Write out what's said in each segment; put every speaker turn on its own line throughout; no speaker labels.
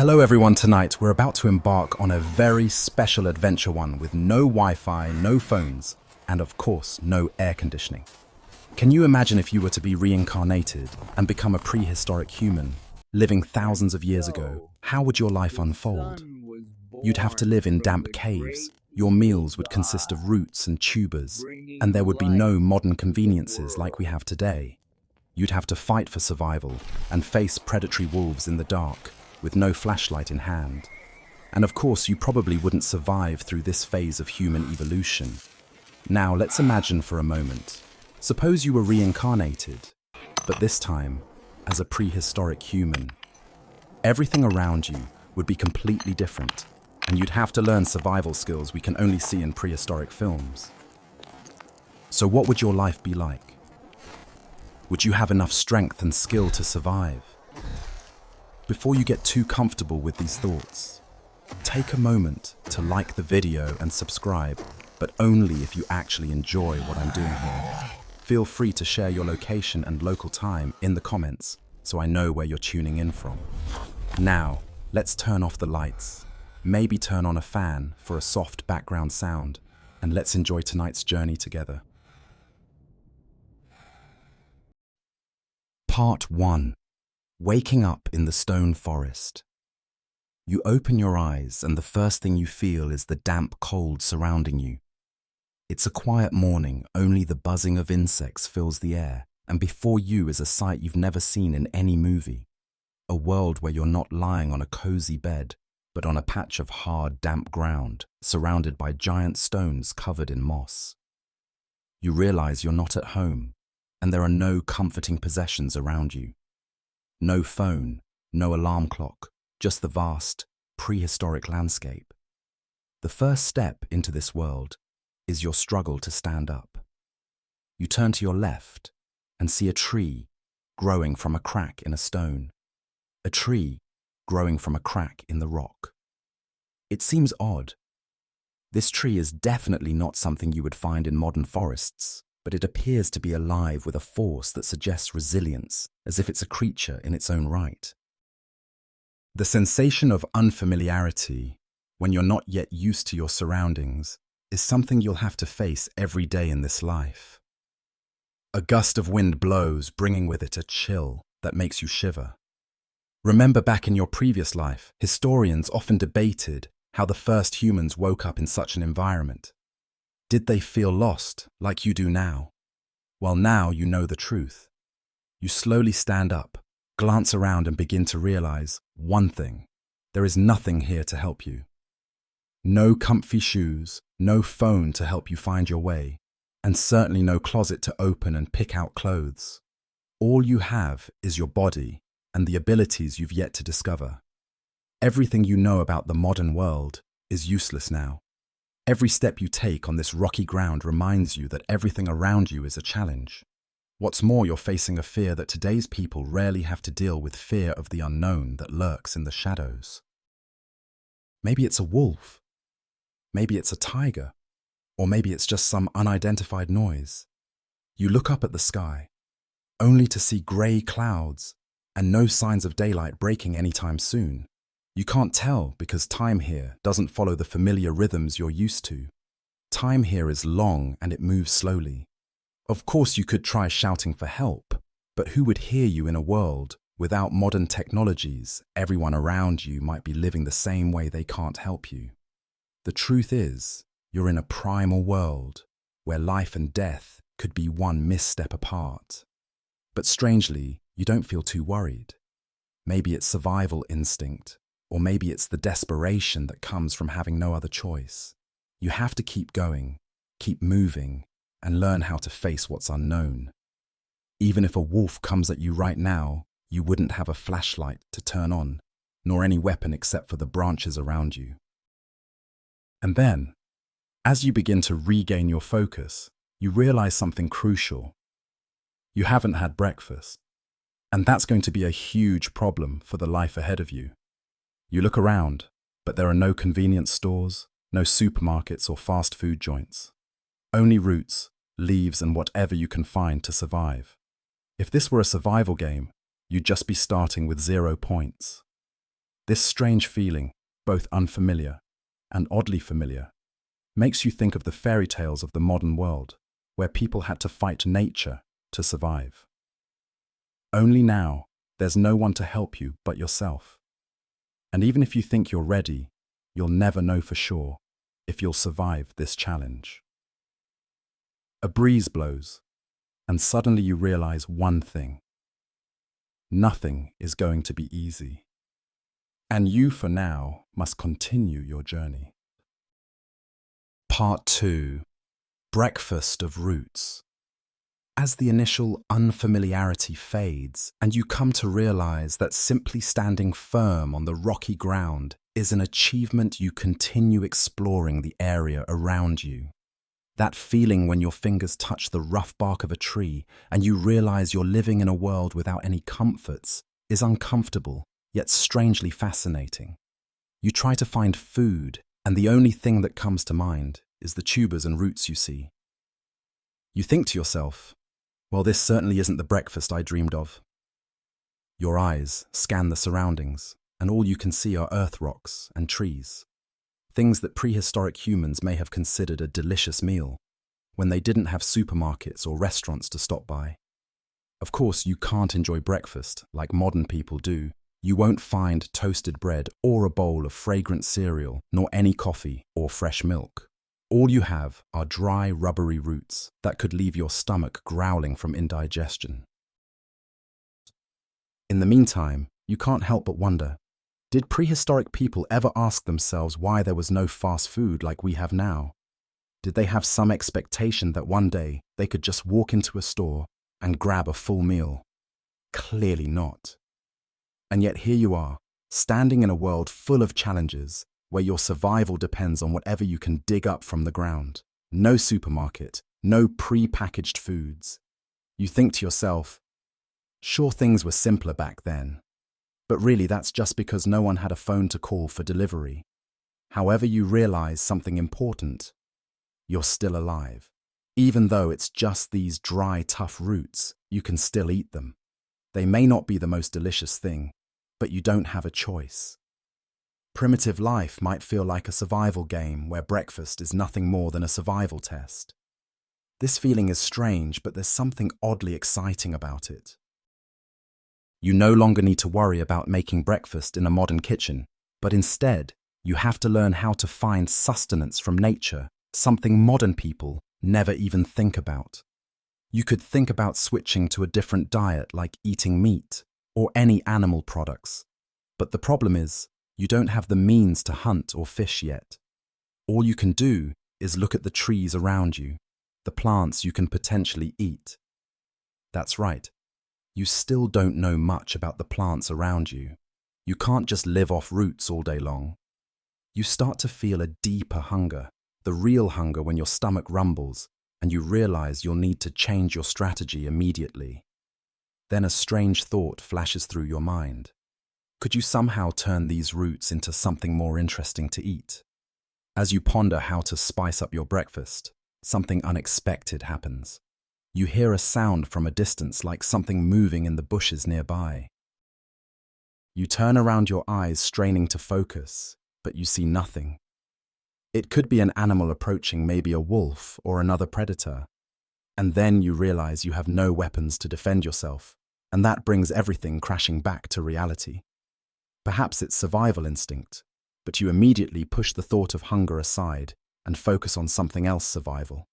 Hello everyone, tonight we're about to embark on a very special adventure one with no Wi-Fi, no phones, and of course, no air conditioning. Can you imagine if you were to be reincarnated and become a prehistoric human, living thousands of years ago? How would your life unfold? You'd have to live in damp caves, your meals would consist of roots and tubers, and there would be no modern conveniences like we have today. You'd have to fight for survival and face predatory wolves in the dark, with no flashlight in hand. And of course, you probably wouldn't survive through this phase of human evolution. Now, let's imagine for a moment. Suppose you were reincarnated, but this time as a prehistoric human. Everything around you would be completely different, and you'd have to learn survival skills we can only see in prehistoric films. So what would your life be like? Would you have enough strength and skill to survive? Before you get too comfortable with these thoughts, take a moment to like the video and subscribe, but only if you actually enjoy what I'm doing here. Feel free to share your location and local time in the comments so I know where you're tuning in from. Now, let's turn off the lights, maybe turn on a fan for a soft background sound, and let's enjoy tonight's journey together. Part 1. Waking up in the stone forest. You open your eyes and the first thing you feel is the damp cold surrounding you. It's a quiet morning, only the buzzing of insects fills the air, and before you is a sight you've never seen in any movie. A world where you're not lying on a cozy bed, but on a patch of hard, damp ground, surrounded by giant stones covered in moss. You realize you're not at home, and there are no comforting possessions around you. No phone, no alarm clock, just the vast, prehistoric landscape. The first step into this world is your struggle to stand up. You turn to your left and see a tree growing from a crack in a stone. A tree growing from a crack in the rock. It seems odd. This tree is definitely not something you would find in modern forests, but it appears to be alive with a force that suggests resilience, as if it's a creature in its own right. The sensation of unfamiliarity, when you're not yet used to your surroundings, is something you'll have to face every day in this life. A gust of wind blows, bringing with it a chill that makes you shiver. Remember back in your previous life, historians often debated how the first humans woke up in such an environment. Did they feel lost, like you do now? Well, now you know the truth. You slowly stand up, glance around and begin to realize one thing. There is nothing here to help you. No comfy shoes, no phone to help you find your way, and certainly no closet to open and pick out clothes. All you have is your body and the abilities you've yet to discover. Everything you know about the modern world is useless now. Every step you take on this rocky ground reminds you that everything around you is a challenge. What's more, you're facing a fear that today's people rarely have to deal with, fear of the unknown that lurks in the shadows. Maybe it's a wolf. Maybe it's a tiger. Or maybe it's just some unidentified noise. You look up at the sky, only to see grey clouds and no signs of daylight breaking anytime soon. You can't tell because time here doesn't follow the familiar rhythms you're used to. Time here is long and it moves slowly. Of course you could try shouting for help, but who would hear you in a world without modern technologies? Everyone around you might be living the same way. They can't help you. The truth is, you're in a primal world where life and death could be one misstep apart. But strangely, you don't feel too worried. Maybe it's survival instinct. Or maybe it's the desperation that comes from having no other choice. You have to keep going, keep moving, and learn how to face what's unknown. Even if a wolf comes at you right now, you wouldn't have a flashlight to turn on, nor any weapon except for the branches around you. And then, as you begin to regain your focus, you realize something crucial. You haven't had breakfast, and that's going to be a huge problem for the life ahead of you. You look around, but there are no convenience stores, no supermarkets or fast food joints. Only roots, leaves and whatever you can find to survive. If this were a survival game, you'd just be starting with 0 points. This strange feeling, both unfamiliar and oddly familiar, makes you think of the fairy tales of the modern world, where people had to fight nature to survive. Only now, there's no one to help you but yourself. And even if you think you're ready, you'll never know for sure if you'll survive this challenge. A breeze blows, and suddenly you realize one thing. Nothing is going to be easy. And you, for now, must continue your journey. Part 2. Breakfast of Roots. As the initial unfamiliarity fades and you come to realize that simply standing firm on the rocky ground is an achievement, you continue exploring the area around you. That feeling when your fingers touch the rough bark of a tree and you realize you're living in a world without any comforts is uncomfortable, yet strangely fascinating. You try to find food, and the only thing that comes to mind is the tubers and roots you see. You think to yourself, well, this certainly isn't the breakfast I dreamed of. Your eyes scan the surroundings, and all you can see are earth rocks and trees. Things that prehistoric humans may have considered a delicious meal, when they didn't have supermarkets or restaurants to stop by. Of course, you can't enjoy breakfast like modern people do. You won't find toasted bread or a bowl of fragrant cereal, nor any coffee or fresh milk. All you have are dry, rubbery roots that could leave your stomach growling from indigestion. In the meantime, you can't help but wonder, did prehistoric people ever ask themselves why there was no fast food like we have now? Did they have some expectation that one day they could just walk into a store and grab a full meal? Clearly not. And yet here you are, standing in a world full of challenges, where your survival depends on whatever you can dig up from the ground. No supermarket, no pre-packaged foods. You think to yourself, sure, things were simpler back then. But really, that's just because no one had a phone to call for delivery. However, you realize something important. You're still alive. Even though it's just these dry, tough roots, you can still eat them. They may not be the most delicious thing, but you don't have a choice. Primitive life might feel like a survival game where breakfast is nothing more than a survival test. This feeling is strange, but there's something oddly exciting about it. You no longer need to worry about making breakfast in a modern kitchen, but instead, you have to learn how to find sustenance from nature, something modern people never even think about. You could think about switching to a different diet like eating meat or any animal products. But the problem is, you don't have the means to hunt or fish yet. All you can do is look at the trees around you, the plants you can potentially eat. That's right. You still don't know much about the plants around you. You can't just live off roots all day long. You start to feel a deeper hunger, the real hunger when your stomach rumbles, and you realize you'll need to change your strategy immediately. Then a strange thought flashes through your mind. Could you somehow turn these roots into something more interesting to eat? As you ponder how to spice up your breakfast, something unexpected happens. You hear a sound from a distance like something moving in the bushes nearby. You turn around, your eyes straining to focus, but you see nothing. It could be an animal approaching, maybe a wolf or another predator. And then you realize you have no weapons to defend yourself, and that brings everything crashing back to reality. Perhaps it's survival instinct, but you immediately push the thought of hunger aside and focus on something else: survival.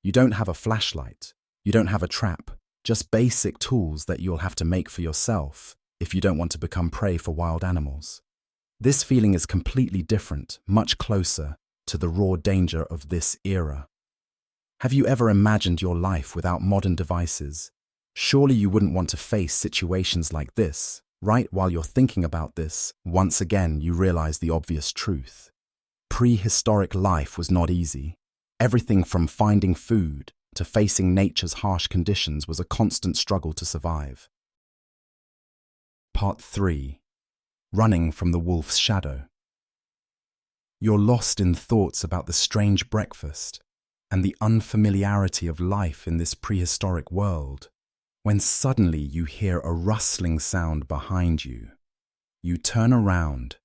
You don't have a flashlight, you don't have a trap, just basic tools that you'll have to make for yourself if you don't want to become prey for wild animals. This feeling is completely different, much closer to the raw danger of this era. Have you ever imagined your life without modern devices? Surely you wouldn't want to face situations like this. Right while you're thinking about this, once again you realize the obvious truth. Prehistoric life was not easy. Everything from finding food to facing nature's harsh conditions was a constant struggle to survive. Part 3. Running from the wolf's shadow. You're lost in thoughts about the strange breakfast and the unfamiliarity of life in this prehistoric world, when suddenly you hear a rustling sound behind you. You turn around,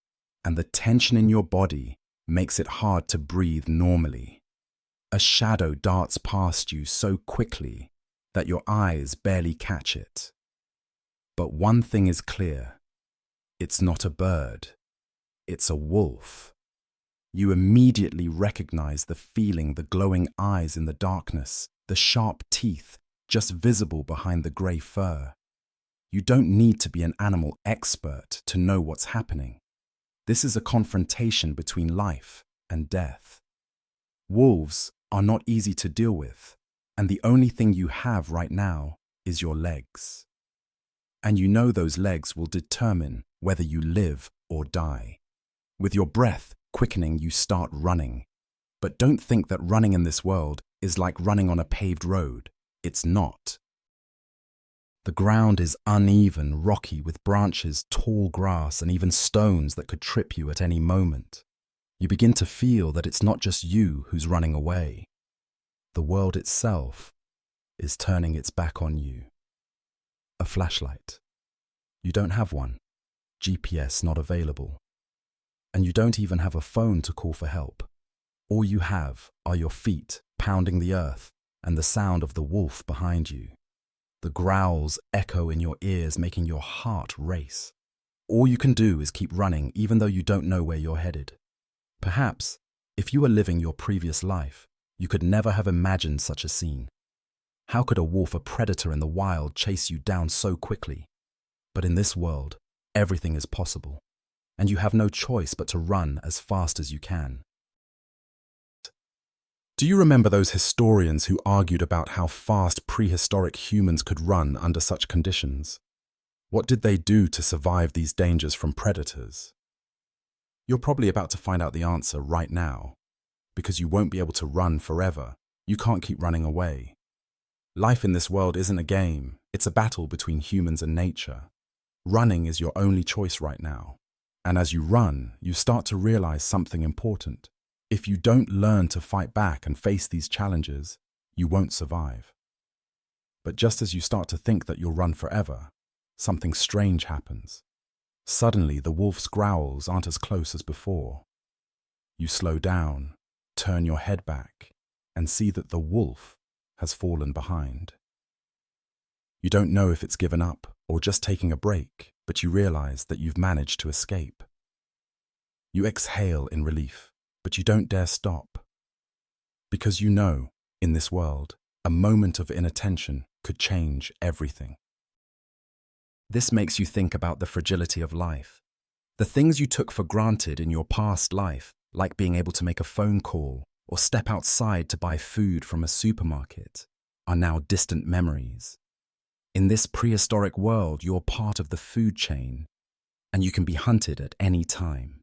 and the tension in your body makes it hard to breathe normally. A shadow darts past you so quickly that your eyes barely catch it. But one thing is clear. It's not a bird. It's a wolf. You immediately recognize the feeling, the glowing eyes in the darkness, the sharp teeth just visible behind the grey fur. You don't need to be an animal expert to know what's happening. This is a confrontation between life and death. Wolves are not easy to deal with, and the only thing you have right now is your legs. And you know those legs will determine whether you live or die. With your breath quickening, you start running. But don't think that running in this world is like running on a paved road. It's not. The ground is uneven, rocky, with branches, tall grass, and even stones that could trip you at any moment. You begin to feel that it's not just you who's running away. The world itself is turning its back on you. A flashlight. You don't have one. GPS not available. And you don't even have a phone to call for help. All you have are your feet pounding the earth and the sound of the wolf behind you. The growls echo in your ears, making your heart race. All you can do is keep running, even though you don't know where you're headed. Perhaps, if you were living your previous life, you could never have imagined such a scene. How could a wolf, a predator in the wild, chase you down so quickly? But in this world, everything is possible, and you have no choice but to run as fast as you can. Do you remember those historians who argued about how fast prehistoric humans could run under such conditions? What did they do to survive these dangers from predators? You're probably about to find out the answer right now, because you won't be able to run forever. You can't keep running away. Life in this world isn't a game, it's a battle between humans and nature. Running is your only choice right now. And as you run, you start to realize something important. If you don't learn to fight back and face these challenges, you won't survive. But just as you start to think that you'll run forever, something strange happens. Suddenly, the wolf's growls aren't as close as before. You slow down, turn your head back, and see that the wolf has fallen behind. You don't know if it's given up or just taking a break, but you realize that you've managed to escape. You exhale in relief, but you don't dare stop. Because you know, in this world, a moment of inattention could change everything. This makes you think about the fragility of life. The things you took for granted in your past life, like being able to make a phone call or step outside to buy food from a supermarket, are now distant memories. In this prehistoric world, you're part of the food chain, and you can be hunted at any time.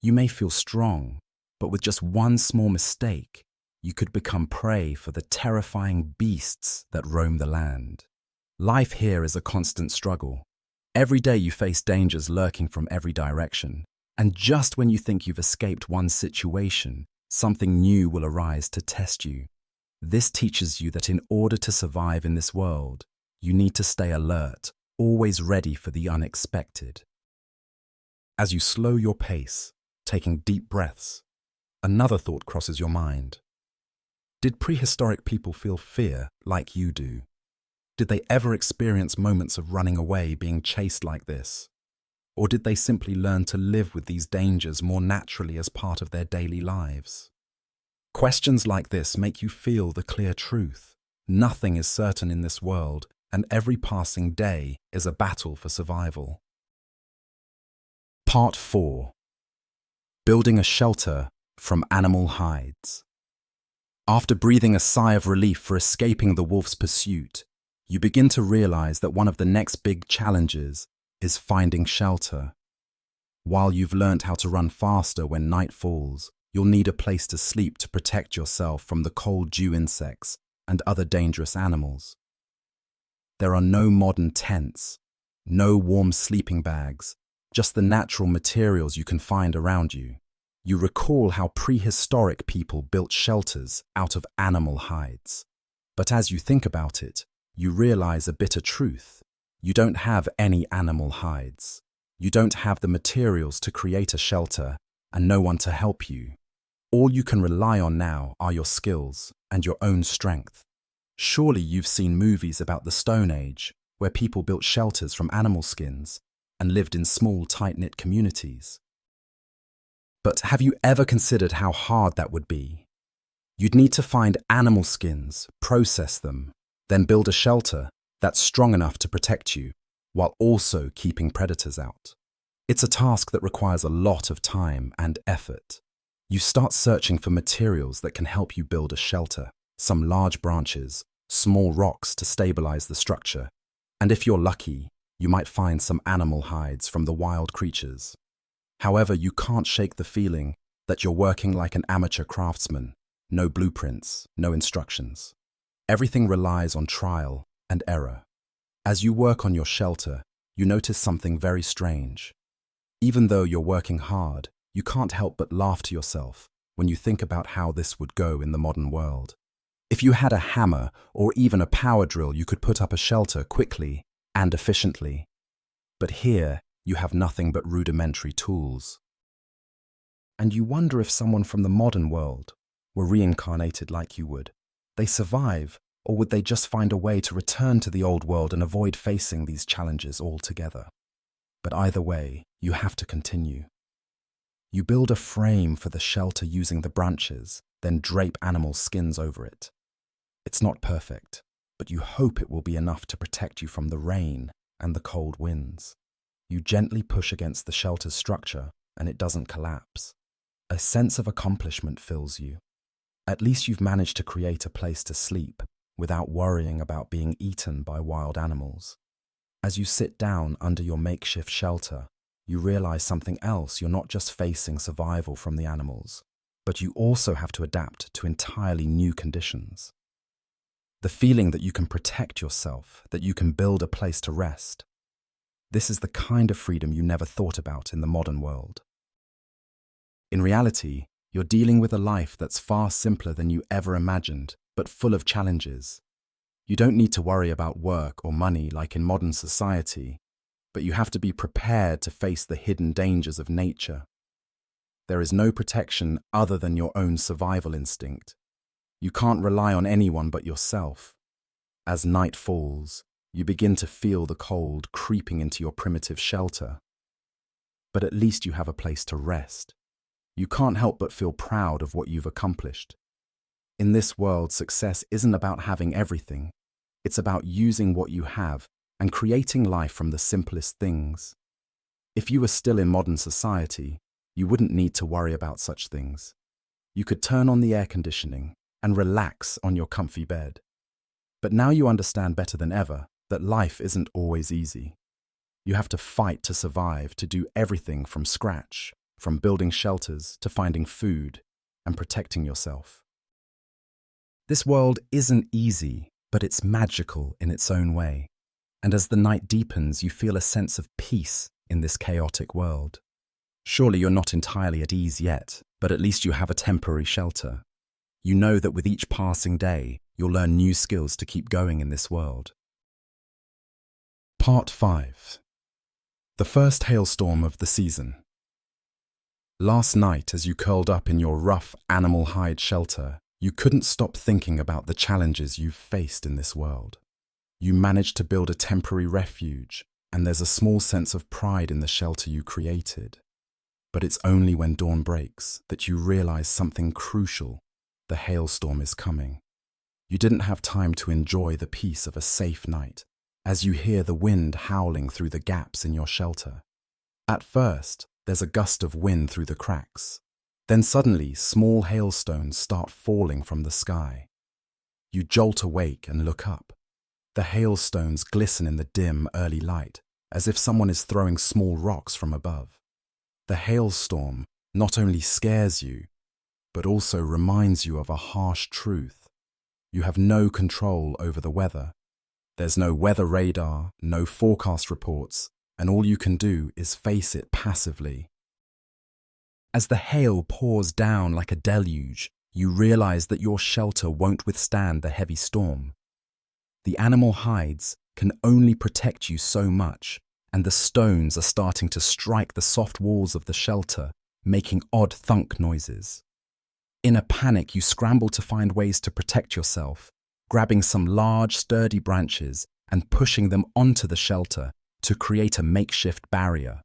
You may feel strong, but with just one small mistake, you could become prey for the terrifying beasts that roam the land. Life here is a constant struggle. Every day you face dangers lurking from every direction, and just when you think you've escaped one situation, something new will arise to test you. This teaches you that in order to survive in this world, you need to stay alert, always ready for the unexpected. As you slow your pace, taking deep breaths, another thought crosses your mind. Did prehistoric people feel fear like you do? Did they ever experience moments of running away, being chased like this? Or did they simply learn to live with these dangers more naturally as part of their daily lives? Questions like this make you feel the clear truth. Nothing is certain in this world, and every passing day is a battle for survival. Part 4. Building a shelter from animal hides. After breathing a sigh of relief for escaping the wolf's pursuit, you begin to realize that one of the next big challenges is finding shelter. While you've learnt how to run faster when night falls, you'll need a place to sleep to protect yourself from the cold dew insects and other dangerous animals. There are no modern tents, no warm sleeping bags, just the natural materials you can find around you. You recall how prehistoric people built shelters out of animal hides. But as you think about it, you realize a bitter truth. You don't have any animal hides. You don't have the materials to create a shelter and no one to help you. All you can rely on now are your skills and your own strength. Surely you've seen movies about the Stone Age, where people built shelters from animal skins and lived in small, tight-knit communities. But have you ever considered how hard that would be? You'd need to find animal skins, process them, then build a shelter that's strong enough to protect you, while also keeping predators out. It's a task that requires a lot of time and effort. You start searching for materials that can help you build a shelter, some large branches, small rocks to stabilize the structure, and if you're lucky, you might find some animal hides from the wild creatures. However, you can't shake the feeling that you're working like an amateur craftsman. No blueprints, no instructions. Everything relies on trial and error. As you work on your shelter, you notice something very strange. Even though you're working hard, you can't help but laugh to yourself when you think about how this would go in the modern world. If you had a hammer or even a power drill, you could put up a shelter quickly and efficiently. But here, you have nothing but rudimentary tools. And you wonder if someone from the modern world were reincarnated like you would. They survive, or would they just find a way to return to the old world and avoid facing these challenges altogether? But either way, you have to continue. You build a frame for the shelter using the branches, then drape animal skins over it. It's not perfect, but you hope it will be enough to protect you from the rain and the cold winds. You gently push against the shelter's structure, and it doesn't collapse. A sense of accomplishment fills you. At least you've managed to create a place to sleep without worrying about being eaten by wild animals. As you sit down under your makeshift shelter, you realize something else. You're not just facing survival from the animals, but you also have to adapt to entirely new conditions. The feeling that you can protect yourself, that you can build a place to rest. This is the kind of freedom you never thought about in the modern world. In reality, you're dealing with a life that's far simpler than you ever imagined, but full of challenges. You don't need to worry about work or money like in modern society, but you have to be prepared to face the hidden dangers of nature. There is no protection other than your own survival instinct. You can't rely on anyone but yourself. As night falls, you begin to feel the cold creeping into your primitive shelter. But at least you have a place to rest. You can't help but feel proud of what you've accomplished. In this world, success isn't about having everything. It's about using what you have and creating life from the simplest things. If you were still in modern society, you wouldn't need to worry about such things. You could turn on the air conditioning and relax on your comfy bed. But now you understand better than ever that life isn't always easy. You have to fight to survive, to do everything from scratch, from building shelters to finding food and protecting yourself. This world isn't easy, but it's magical in its own way. And as the night deepens, you feel a sense of peace in this chaotic world. Surely you're not entirely at ease yet, but at least you have a temporary shelter. You know that with each passing day, you'll learn new skills to keep going in this world. Part 5. The first hailstorm of the season. Last night, as you curled up in your rough animal hide shelter, you couldn't stop thinking about the challenges you've faced in this world. You managed to build a temporary refuge, and there's a small sense of pride in the shelter you created. But it's only when dawn breaks that you realize something crucial. The hailstorm is coming. You didn't have time to enjoy the peace of a safe night as you hear the wind howling through the gaps in your shelter. At first, there's a gust of wind through the cracks. Then suddenly, small hailstones start falling from the sky. You jolt awake and look up. The hailstones glisten in the dim, early light, as if someone is throwing small rocks from above. The hailstorm not only scares you, but also reminds you of a harsh truth. You have no control over the weather. There's no weather radar, no forecast reports, and all you can do is face it passively. As the hail pours down like a deluge, you realize that your shelter won't withstand the heavy storm. The animal hides can only protect you so much, and the stones are starting to strike the soft walls of the shelter, making odd thunk noises. In a panic, you scramble to find ways to protect yourself, grabbing some large, sturdy branches and pushing them onto the shelter to create a makeshift barrier.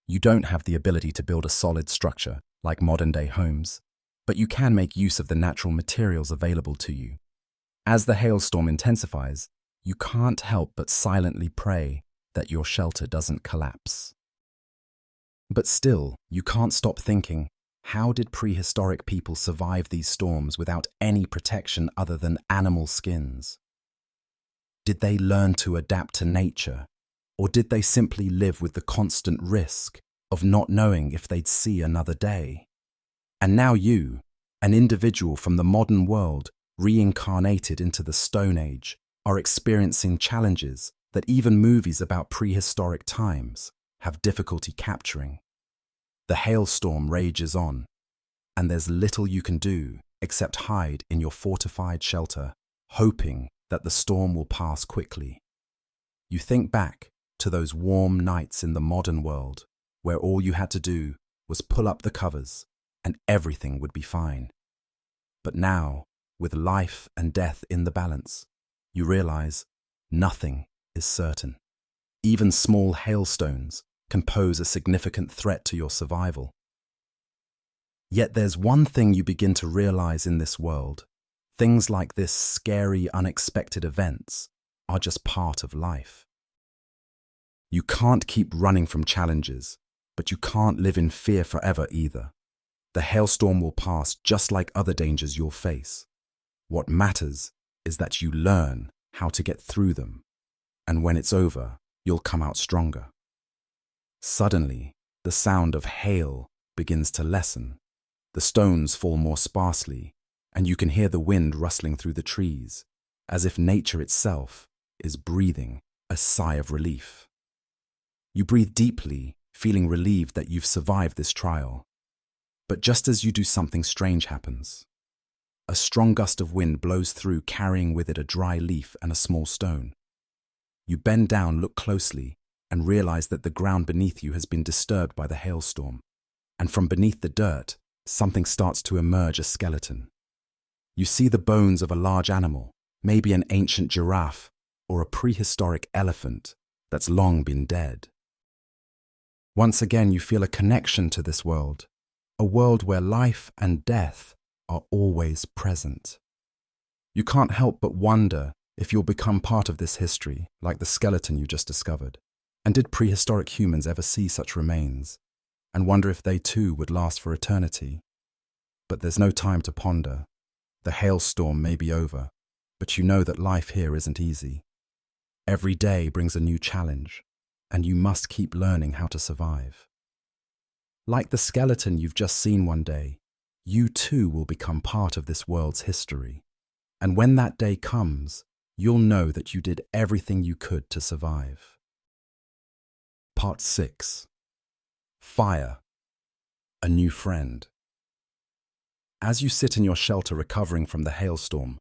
You don't have the ability to build a solid structure like modern-day homes, but you can make use of the natural materials available to you. As the hailstorm intensifies, you can't help but silently pray that your shelter doesn't collapse. But still, you can't stop thinking, how did prehistoric people survive these storms without any protection other than animal skins? Did they learn to adapt to nature, or did they simply live with the constant risk of not knowing if they'd see another day? And now you, an individual from the modern world, reincarnated into the Stone Age, are experiencing challenges that even movies about prehistoric times have difficulty capturing. The hailstorm rages on, and there's little you can do except hide in your fortified shelter, hoping that the storm will pass quickly. You think back to those warm nights in the modern world where all you had to do was pull up the covers and everything would be fine. But now, with life and death in the balance, you realize nothing is certain. Even small hailstones can pose a significant threat to your survival. Yet there's one thing you begin to realize in this world. Things like this scary, unexpected events are just part of life. You can't keep running from challenges, but you can't live in fear forever either. The hailstorm will pass just like other dangers you'll face. What matters is that you learn how to get through them, and when it's over, you'll come out stronger. Suddenly, the sound of hail begins to lessen. The stones fall more sparsely, and you can hear the wind rustling through the trees, as if nature itself is breathing a sigh of relief. You breathe deeply, feeling relieved that you've survived this trial. But just as you do, something strange happens. A strong gust of wind blows through, carrying with it a dry leaf and a small stone. You bend down, look closely, and realize that the ground beneath you has been disturbed by the hailstorm. And from beneath the dirt, something starts to emerge, a skeleton. You see the bones of a large animal, maybe an ancient giraffe or a prehistoric elephant that's long been dead. Once again, you feel a connection to this world, a world where life and death are always present. You can't help but wonder if you'll become part of this history, like the skeleton you just discovered. And did prehistoric humans ever see such remains, and wonder if they too would last for eternity? But there's no time to ponder. The hailstorm may be over, but you know that life here isn't easy. Every day brings a new challenge, and you must keep learning how to survive. Like the skeleton you've just seen one day, you too will become part of this world's history. And when that day comes, you'll know that you did everything you could to survive. Part 6. Fire. A new friend. As you sit in your shelter recovering from the hailstorm,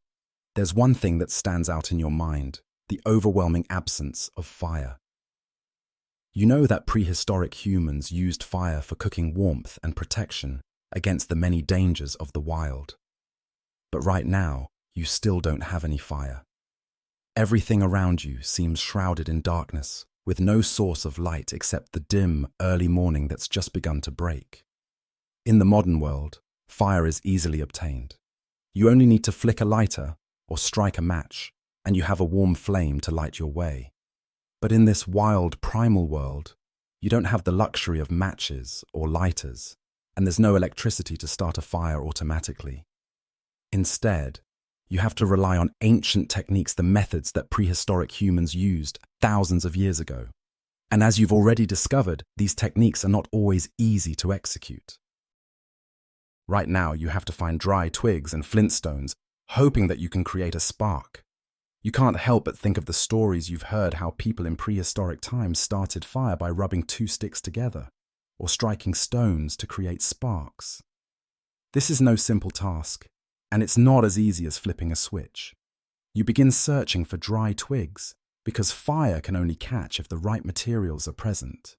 there's one thing that stands out in your mind: the overwhelming absence of fire. You know that prehistoric humans used fire for cooking, warmth and protection against the many dangers of the wild. But right now, you still don't have any fire. Everything around you seems shrouded in darkness, with no source of light except the dim, early morning that's just begun to break. In the modern world, fire is easily obtained. You only need to flick a lighter or strike a match, and you have a warm flame to light your way. But in this wild, primal world, you don't have the luxury of matches or lighters, and there's no electricity to start a fire automatically. Instead, you have to rely on ancient techniques, the methods that prehistoric humans used thousands of years ago. And as you've already discovered, these techniques are not always easy to execute. Right now, you have to find dry twigs and flintstones, hoping that you can create a spark. You can't help but think of the stories you've heard, how people in prehistoric times started fire by rubbing two sticks together or striking stones to create sparks. This is no simple task, and it's not as easy as flipping a switch. You begin searching for dry twigs, because fire can only catch if the right materials are present.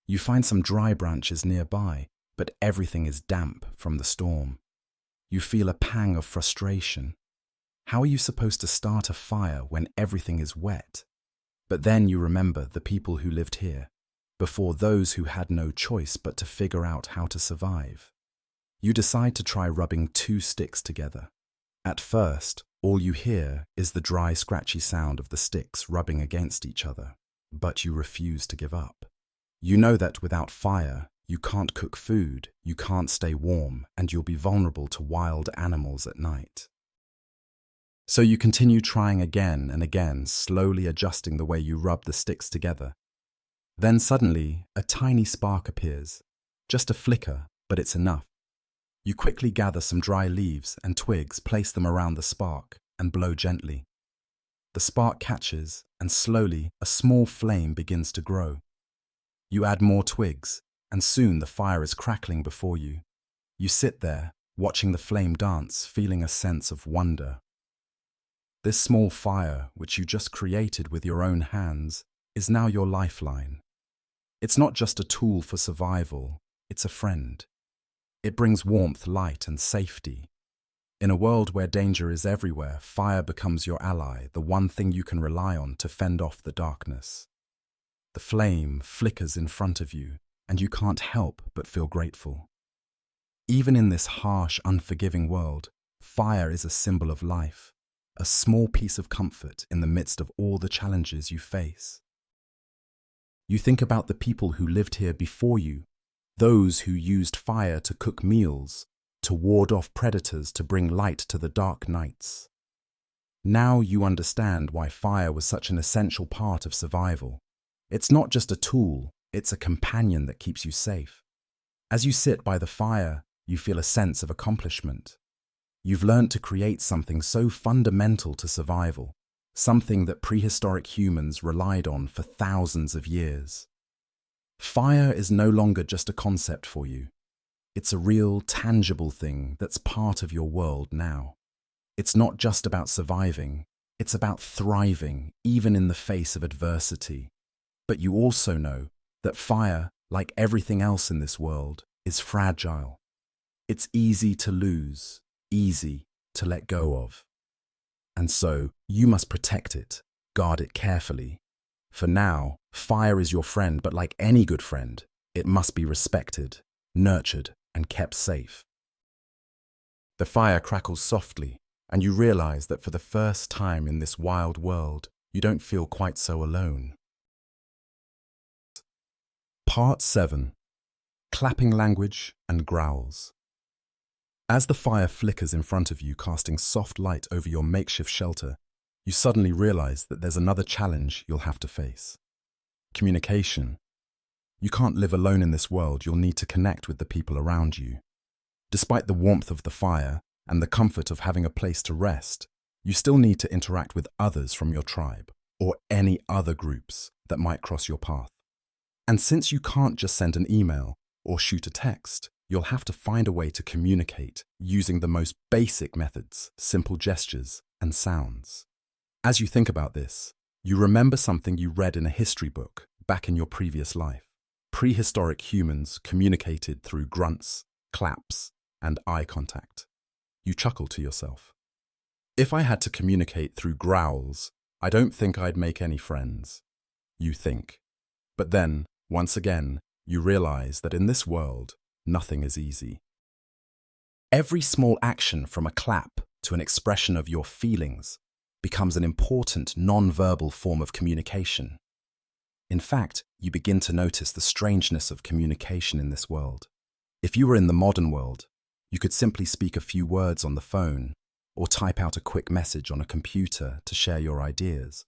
You find some dry branches nearby, but everything is damp from the storm. You feel a pang of frustration. How are you supposed to start a fire when everything is wet? But then you remember the people who lived here, before those who had no choice but to figure out how to survive. You decide to try rubbing 2 sticks together. At first, all you hear is the dry, scratchy sound of the sticks rubbing against each other, but you refuse to give up. You know that without fire, you can't cook food, you can't stay warm, and you'll be vulnerable to wild animals at night. So you continue trying again and again, slowly adjusting the way you rub the sticks together. Then suddenly, a tiny spark appears. Just a flicker, but it's enough. You quickly gather some dry leaves and twigs, place them around the spark, and blow gently. The spark catches, and slowly a small flame begins to grow. You add more twigs, and soon the fire is crackling before you. You sit there, watching the flame dance, feeling a sense of wonder. This small fire, which you just created with your own hands, is now your lifeline. It's not just a tool for survival, it's a friend. It brings warmth, light, and safety. In a world where danger is everywhere, fire becomes your ally, the one thing you can rely on to fend off the darkness. The flame flickers in front of you, and you can't help but feel grateful. Even in this harsh, unforgiving world, fire is a symbol of life, a small piece of comfort in the midst of all the challenges you face. You think about the people who lived here before you, those who used fire to cook meals, to ward off predators, to bring light to the dark nights. Now you understand why fire was such an essential part of survival. It's not just a tool, it's a companion that keeps you safe. As you sit by the fire, you feel a sense of accomplishment. You've learned to create something so fundamental to survival, something that prehistoric humans relied on for thousands of years. Fire is no longer just a concept for you. It's a real, tangible thing that's part of your world now. It's not just about surviving, it's about thriving, even in the face of adversity. But you also know that fire, like everything else in this world, is fragile. It's easy to lose, easy to let go of. And so, you must protect it, guard it carefully. For now, fire is your friend, but like any good friend, it must be respected, nurtured, and kept safe. The fire crackles softly, and you realize that for the first time in this wild world, you don't feel quite so alone. Part 7. Clapping Language and Growls. As the fire flickers in front of you, casting soft light over your makeshift shelter, you suddenly realize that there's another challenge you'll have to face. Communication. You can't live alone in this world, you'll need to connect with the people around you. Despite the warmth of the fire and the comfort of having a place to rest, you still need to interact with others from your tribe or any other groups that might cross your path. And since you can't just send an email or shoot a text, you'll have to find a way to communicate using the most basic methods, simple gestures and sounds. As you think about this, you remember something you read in a history book back in your previous life. Prehistoric humans communicated through grunts, claps, and eye contact. You chuckle to yourself. If I had to communicate through growls, I don't think I'd make any friends. You think. But then, once again, you realize that in this world, nothing is easy. Every small action, from a clap to an expression of your feelings, becomes an important non-verbal form of communication. In fact, you begin to notice the strangeness of communication in this world. If you were in the modern world, you could simply speak a few words on the phone or type out a quick message on a computer to share your ideas.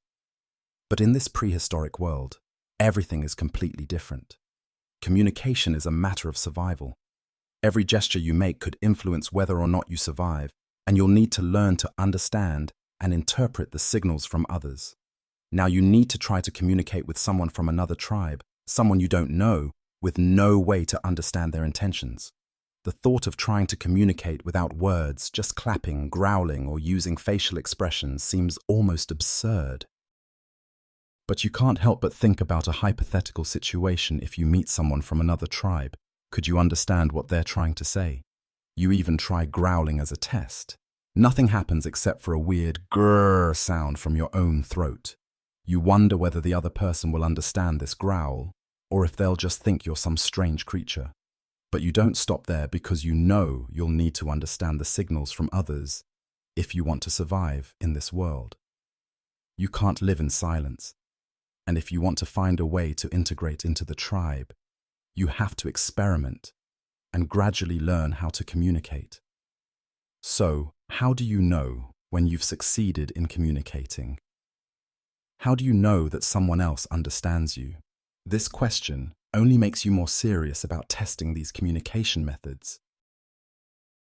But in this prehistoric world, everything is completely different. Communication is a matter of survival. Every gesture you make could influence whether or not you survive, and you'll need to learn to understand and interpret the signals from others. Now you need to try to communicate with someone from another tribe, someone you don't know, with no way to understand their intentions. The thought of trying to communicate without words, just clapping, growling, or using facial expressions seems almost absurd. But you can't help but think about a hypothetical situation if you meet someone from another tribe. Could you understand what they're trying to say? You even try growling as a test. Nothing happens except for a weird grrr sound from your own throat. You wonder whether the other person will understand this growl, or if they'll just think you're some strange creature. But you don't stop there because you know you'll need to understand the signals from others if you want to survive in this world. You can't live in silence, and if you want to find a way to integrate into the tribe, you have to experiment and gradually learn how to communicate. So, how do you know when you've succeeded in communicating? How do you know that someone else understands you? This question only makes you more serious about testing these communication methods.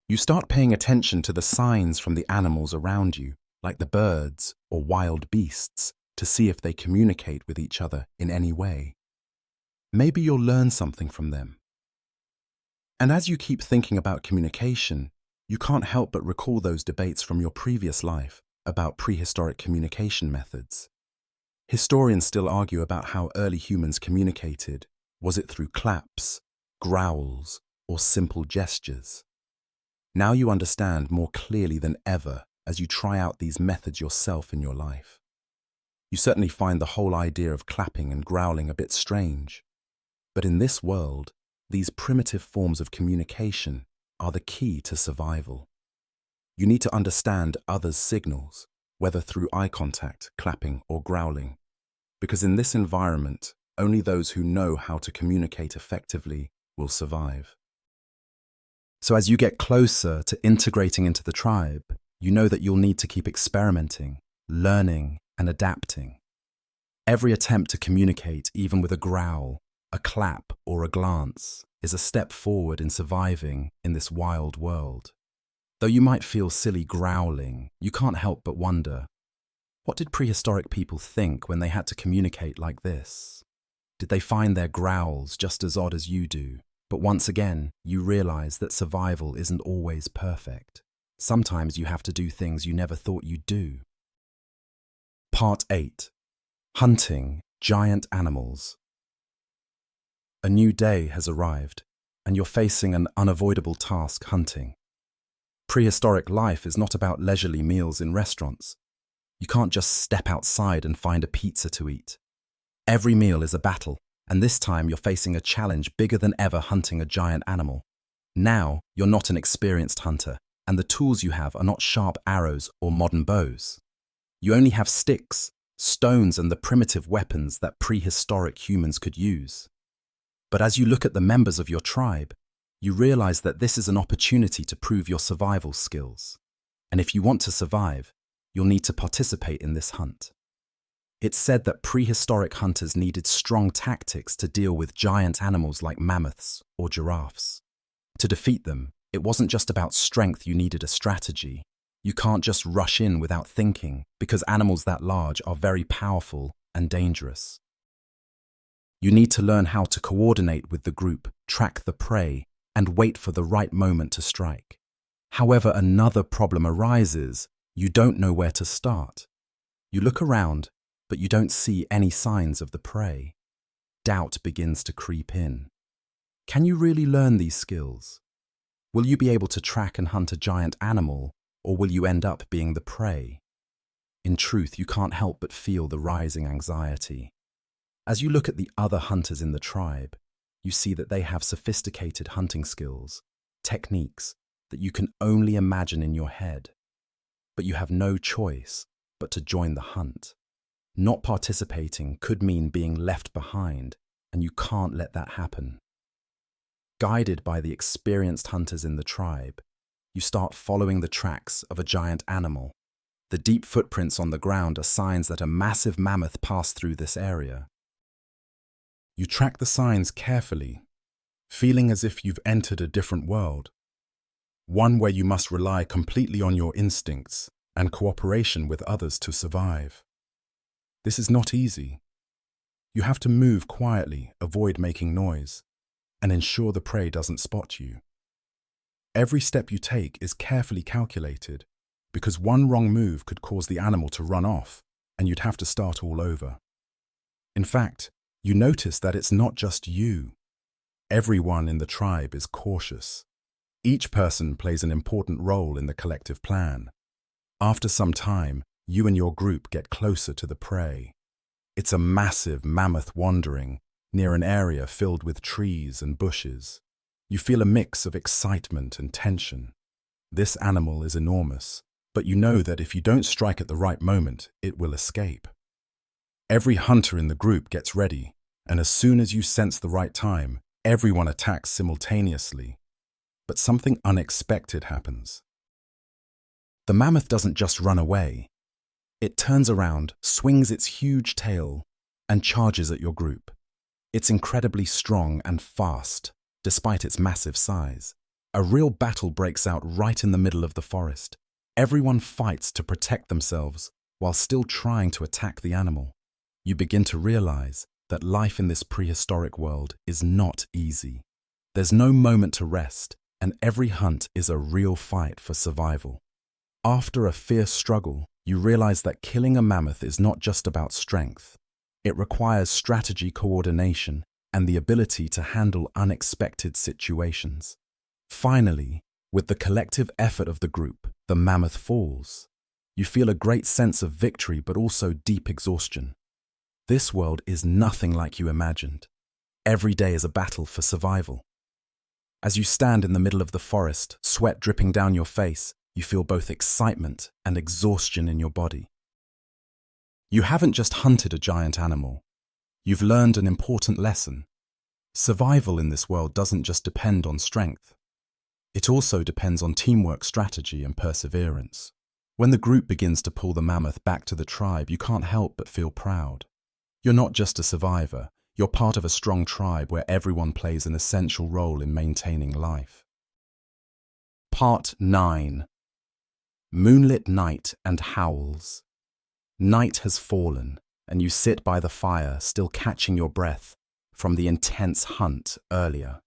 You start paying attention to the signs from the animals around you, like the birds or wild beasts, to see if they communicate with each other in any way. Maybe you'll learn something from them. And as you keep thinking about communication, you can't help but recall those debates from your previous life about prehistoric communication methods. Historians still argue about how early humans communicated. Was it through claps, growls, or simple gestures? Now you understand more clearly than ever as you try out these methods yourself in your life. You certainly find the whole idea of clapping and growling a bit strange. But in this world, these primitive forms of communication are the key to survival. You need to understand others' signals, whether through eye contact, clapping, or growling, because in this environment, only those who know how to communicate effectively will survive. So as you get closer to integrating into the tribe, you know that you'll need to keep experimenting, learning, and adapting. Every attempt to communicate, even with a growl, a clap, or a glance, is a step forward in surviving in this wild world. Though you might feel silly growling, you can't help but wonder, what did prehistoric people think when they had to communicate like this? Did they find their growls just as odd as you do? But once again, you realize that survival isn't always perfect. Sometimes you have to do things you never thought you'd do. Part 8. Hunting Giant Animals. A new day has arrived, and you're facing an unavoidable task: hunting. Prehistoric life is not about leisurely meals in restaurants. You can't just step outside and find a pizza to eat. Every meal is a battle, and this time you're facing a challenge bigger than ever: hunting a giant animal. Now, you're not an experienced hunter, and the tools you have are not sharp arrows or modern bows. You only have sticks, stones, and the primitive weapons that prehistoric humans could use. But as you look at the members of your tribe, you realize that this is an opportunity to prove your survival skills. And if you want to survive, you'll need to participate in this hunt. It's said that prehistoric hunters needed strong tactics to deal with giant animals like mammoths or giraffes. To defeat them, it wasn't just about strength, you needed a strategy. You can't just rush in without thinking, because animals that large are very powerful and dangerous. You need to learn how to coordinate with the group, track the prey, and wait for the right moment to strike. However, another problem arises: you don't know where to start. You look around, but you don't see any signs of the prey. Doubt begins to creep in. Can you really learn these skills? Will you be able to track and hunt a giant animal, or will you end up being the prey? In truth, you can't help but feel the rising anxiety. As you look at the other hunters in the tribe, you see that they have sophisticated hunting skills, techniques that you can only imagine in your head. But you have no choice but to join the hunt. Not participating could mean being left behind, and you can't let that happen. Guided by the experienced hunters in the tribe, you start following the tracks of a giant animal. The deep footprints on the ground are signs that a massive mammoth passed through this area. You track the signs carefully, feeling as if you've entered a different world, one where you must rely completely on your instincts and cooperation with others to survive. This is not easy. You have to move quietly, avoid making noise, and ensure the prey doesn't spot you. Every step you take is carefully calculated, because one wrong move could cause the animal to run off, and you'd have to start all over. In fact, you notice that it's not just you. Everyone in the tribe is cautious. Each person plays an important role in the collective plan. After some time, you and your group get closer to the prey. It's a massive mammoth wandering near an area filled with trees and bushes. You feel a mix of excitement and tension. This animal is enormous, but you know that if you don't strike at the right moment, it will escape. Every hunter in the group gets ready, and as soon as you sense the right time, everyone attacks simultaneously. But something unexpected happens. The mammoth doesn't just run away. It turns around, swings its huge tail, and charges at your group. It's incredibly strong and fast, despite its massive size. A real battle breaks out right in the middle of the forest. Everyone fights to protect themselves while still trying to attack the animal. You begin to realize that life in this prehistoric world is not easy. There's no moment to rest, and every hunt is a real fight for survival. After a fierce struggle, you realize that killing a mammoth is not just about strength. It requires strategy, coordination, and the ability to handle unexpected situations. Finally, with the collective effort of the group, the mammoth falls. You feel a great sense of victory but also deep exhaustion. This world is nothing like you imagined. Every day is a battle for survival. As you stand in the middle of the forest, sweat dripping down your face, you feel both excitement and exhaustion in your body. You haven't just hunted a giant animal. You've learned an important lesson. Survival in this world doesn't just depend on strength. It also depends on teamwork, strategy, and perseverance. When the group begins to pull the mammoth back to the tribe, you can't help but feel proud. You're not just a survivor, you're part of a strong tribe where everyone plays an essential role in maintaining life. Part 9. Moonlit Night and Howls. Night has fallen, and you sit by the fire, still catching your breath from the intense hunt earlier.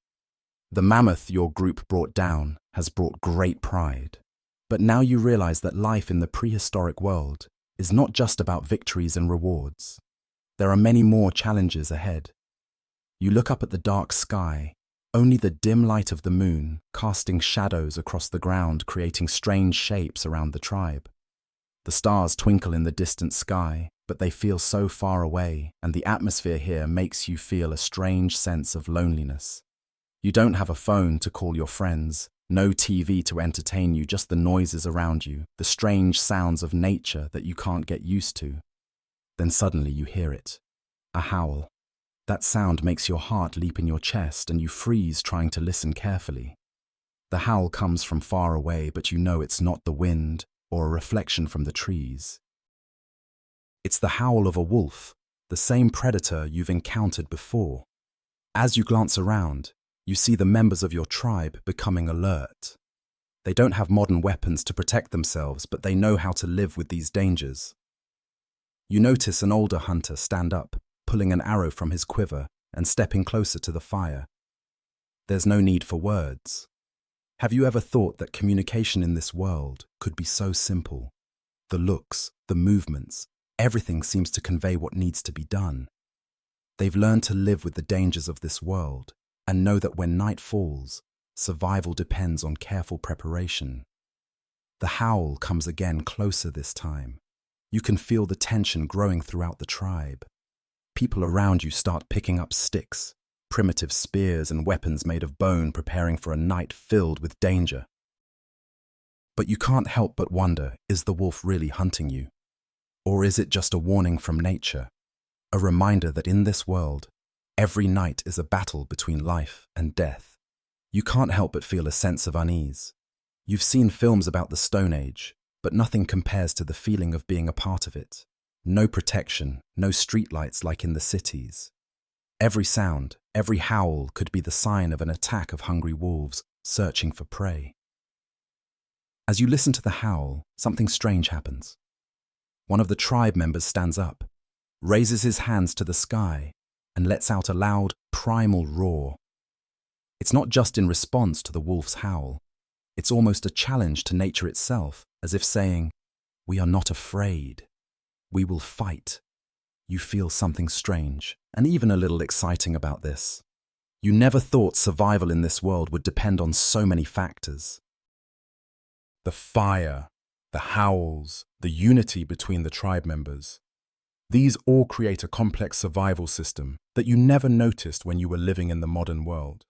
The mammoth your group brought down has brought great pride. But now you realize that life in the prehistoric world is not just about victories and rewards. There are many more challenges ahead. You look up at the dark sky, only the dim light of the moon casting shadows across the ground, creating strange shapes around the tribe. The stars twinkle in the distant sky, but they feel so far away, and the atmosphere here makes you feel a strange sense of loneliness. You don't have a phone to call your friends, no TV to entertain you, just the noises around you, the strange sounds of nature that you can't get used to. Then suddenly you hear it, a howl. That sound makes your heart leap in your chest and you freeze trying to listen carefully. The howl comes from far away, but you know it's not the wind or a reflection from the trees. It's the howl of a wolf, the same predator you've encountered before. As you glance around, you see the members of your tribe becoming alert. They don't have modern weapons to protect themselves, but they know how to live with these dangers. You notice an older hunter stand up, pulling an arrow from his quiver and stepping closer to the fire. There's no need for words. Have you ever thought that communication in this world could be so simple? The looks, the movements, everything seems to convey what needs to be done. They've learned to live with the dangers of this world and know that when night falls, survival depends on careful preparation. The howl comes again, closer this time. You can feel the tension growing throughout the tribe. People around you start picking up sticks, primitive spears and weapons made of bone, preparing for a night filled with danger. But you can't help but wonder, is the wolf really hunting you? Or is it just a warning from nature? A reminder that in this world, every night is a battle between life and death. You can't help but feel a sense of unease. You've seen films about the Stone Age, but nothing compares to the feeling of being a part of it. No protection, no streetlights like in the cities. Every sound, every howl could be the sign of an attack of hungry wolves searching for prey. As you listen to the howl, something strange happens. One of the tribe members stands up, raises his hands to the sky, and lets out a loud, primal roar. It's not just in response to the wolf's howl. It's almost a challenge to nature itself, as if saying, "We are not afraid. We will fight." you feel something strange and even a little exciting about this. You never thought survival in this world would depend on so many factors. The fire, the howls, the unity between the tribe members. These all create a complex survival system that you never noticed when you were living in the modern world.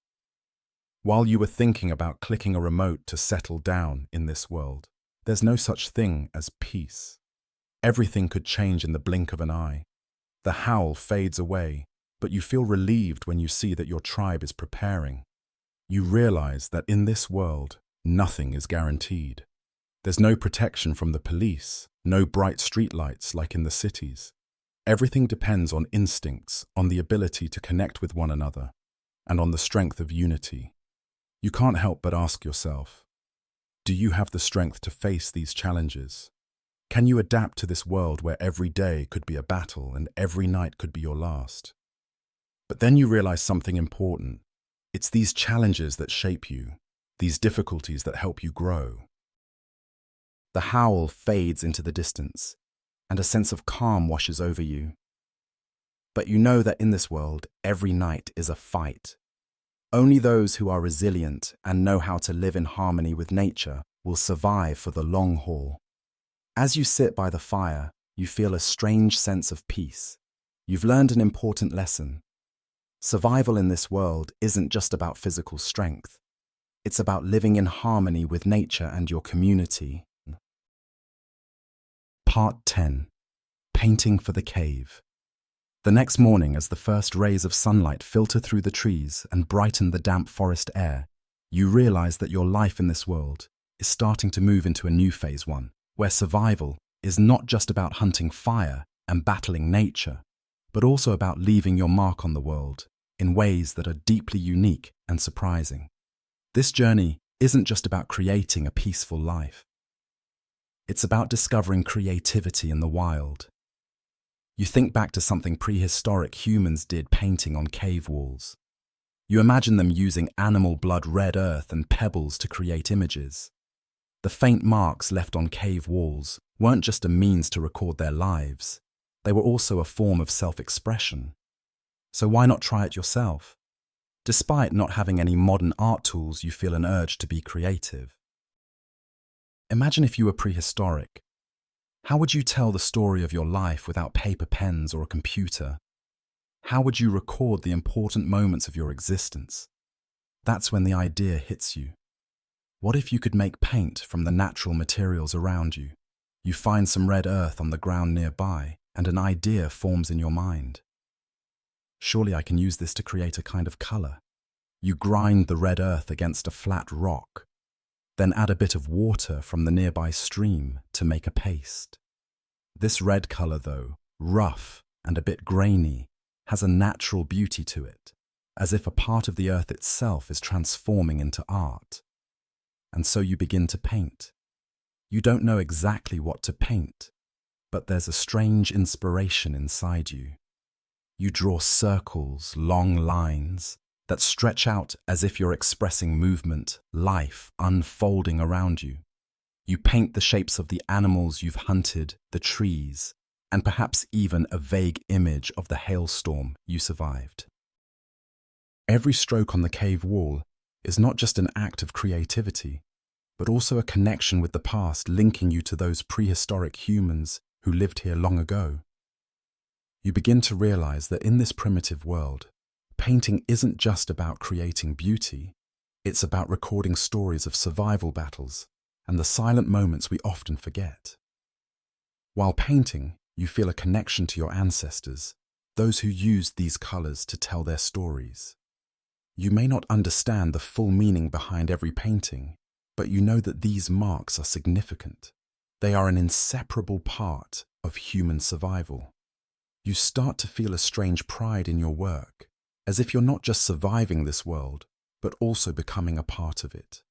While you were thinking about clicking a remote to settle down in this world, there's no such thing as peace. Everything could change in the blink of an eye. The howl fades away, but you feel relieved when you see that your tribe is preparing. You realize that in this world, nothing is guaranteed. There's no protection from the police, no bright streetlights like in the cities. Everything depends on instincts, on the ability to connect with one another, and on the strength of unity. You can't help but ask yourself, do you have the strength to face these challenges? Can you adapt to this world where every day could be a battle and every night could be your last? But then you realize something important. It's these challenges that shape you, these difficulties that help you grow. The howl fades into the distance, and a sense of calm washes over you. But you know that in this world, every night is a fight. Only those who are resilient and know how to live in harmony with nature will survive for the long haul. As you sit by the fire, you feel a strange sense of peace. You've learned an important lesson. Survival in this world isn't just about physical strength. It's about living in harmony with nature and your community. Part 10. Painting for the Cave. The next morning, as the first rays of sunlight filter through the trees and brighten the damp forest air, you realize that your life in this world is starting to move into a new phase one, where survival is not just about hunting fire and battling nature, but also about leaving your mark on the world in ways that are deeply unique and surprising. This journey isn't just about creating a peaceful life. It's about discovering creativity in the wild. You think back to something prehistoric humans did painting on cave walls. You imagine them using animal blood, red earth, and pebbles to create images. The faint marks left on cave walls weren't just a means to record their lives. They were also a form of self-expression. So why not try it yourself? Despite not having any modern art tools, you feel an urge to be creative. Imagine if you were prehistoric. How would you tell the story of your life without paper pens or a computer? How would you record the important moments of your existence? That's when the idea hits you. What if you could make paint from the natural materials around you? You find some red earth on the ground nearby, and an idea forms in your mind. Surely I can use this to create a kind of color. You grind the red earth against a flat rock, then add a bit of water from the nearby stream to make a paste. This red color, though, rough and a bit grainy, has a natural beauty to it, as if a part of the earth itself is transforming into art. And so you begin to paint. You don't know exactly what to paint, but there's a strange inspiration inside you. You draw circles, long lines, that stretch out as if you're expressing movement, life unfolding around you. You paint the shapes of the animals you've hunted, the trees, and perhaps even a vague image of the hailstorm you survived. Every stroke on the cave wall is not just an act of creativity, but also a connection with the past, linking you to those prehistoric humans who lived here long ago. You begin to realize that in this primitive world, painting isn't just about creating beauty, it's about recording stories of survival battles and the silent moments we often forget. While painting, you feel a connection to your ancestors, those who used these colors to tell their stories. You may not understand the full meaning behind every painting, but you know that these marks are significant. They are an inseparable part of human survival. You start to feel a strange pride in your work, as if you're not just surviving this world, but also becoming a part of it.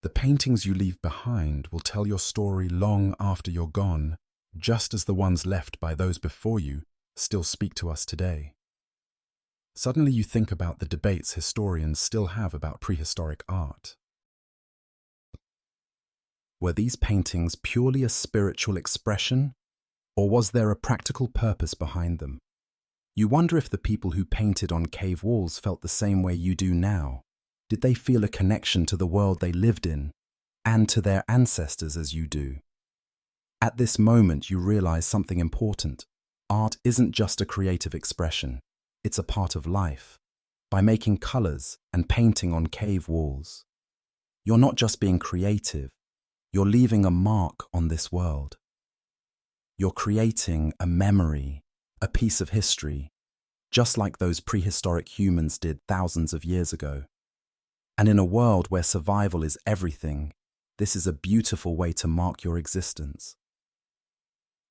The paintings you leave behind will tell your story long after you're gone, just as the ones left by those before you still speak to us today. Suddenly you think about the debates historians still have about prehistoric art. Were these paintings purely a spiritual expression, Or was there a practical purpose behind them? You wonder if the people who painted on cave walls felt the same way you do now. Did they feel a connection to the world they lived in and to their ancestors as you do? At this moment, you realize something important. Art isn't just a creative expression, it's a part of life. By making colors and painting on cave walls, you're not just being creative, you're leaving a mark on this world. You're creating a memory, a piece of history, just like those prehistoric humans did thousands of years ago. And in a world where survival is everything, this is a beautiful way to mark your existence.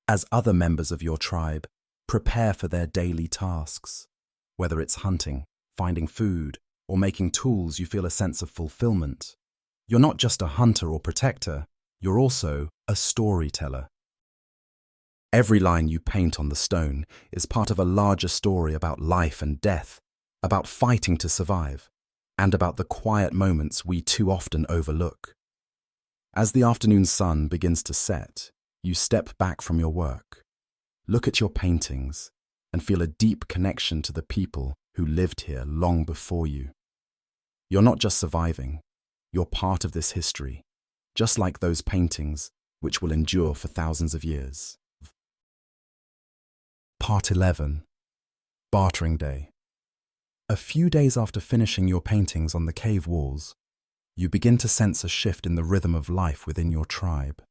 As other members of your tribe prepare for their daily tasks, whether it's hunting, finding food, or making tools, you feel a sense of fulfillment. You're not just a hunter or protector, you're also a storyteller. Every line you paint on the stone is part of a larger story about life and death, about fighting to survive, and about the quiet moments we too often overlook. As the afternoon sun begins to set, you step back from your work, look at your paintings, and feel a deep connection to the people who lived here long before you. You're not just surviving, you're part of this history, just like those paintings which will endure for thousands of years. Part 11. Bartering Day. A few days after finishing your paintings on the cave walls, you begin to sense a shift in the rhythm of life within your tribe.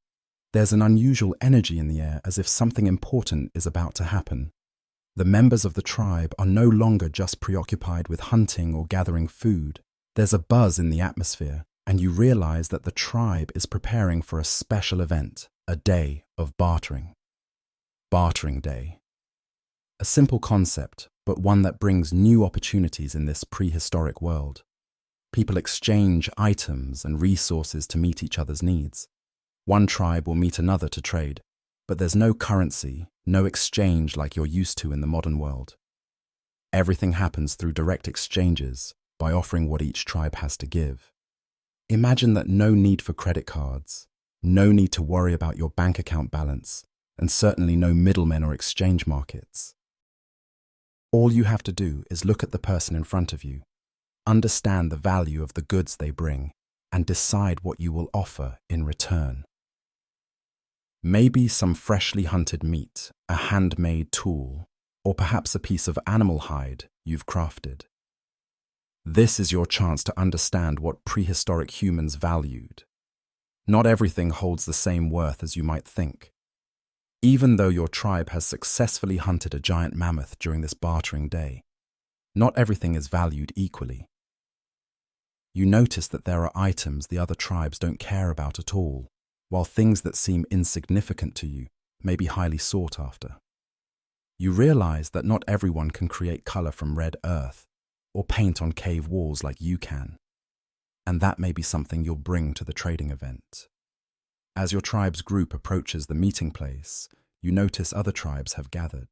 There's an unusual energy in the air, as if something important is about to happen. The members of the tribe are no longer just preoccupied with hunting or gathering food. There's a buzz in the atmosphere, and you realize that the tribe is preparing for a special event, a day of bartering. Bartering Day. A simple concept, but one that brings new opportunities in this prehistoric world. People exchange items and resources to meet each other's needs. One tribe will meet another to trade, but there's no currency, no exchange like you're used to in the modern world. Everything happens through direct exchanges, by offering what each tribe has to give. Imagine that no need for credit cards, no need to worry about your bank account balance, and certainly no middlemen or exchange markets. All you have to do is look at the person in front of you, understand the value of the goods they bring, and decide what you will offer in return. Maybe some freshly hunted meat, a handmade tool, or perhaps a piece of animal hide you've crafted. This is your chance to understand what prehistoric humans valued. Not everything holds the same worth as you might think. Even though your tribe has successfully hunted a giant mammoth during this bartering day, not everything is valued equally. You notice that there are items the other tribes don't care about at all, while things that seem insignificant to you may be highly sought after. You realize that not everyone can create color from red earth or paint on cave walls like you can, and that may be something you'll bring to the trading event. As your tribe's group approaches the meeting place, you notice other tribes have gathered.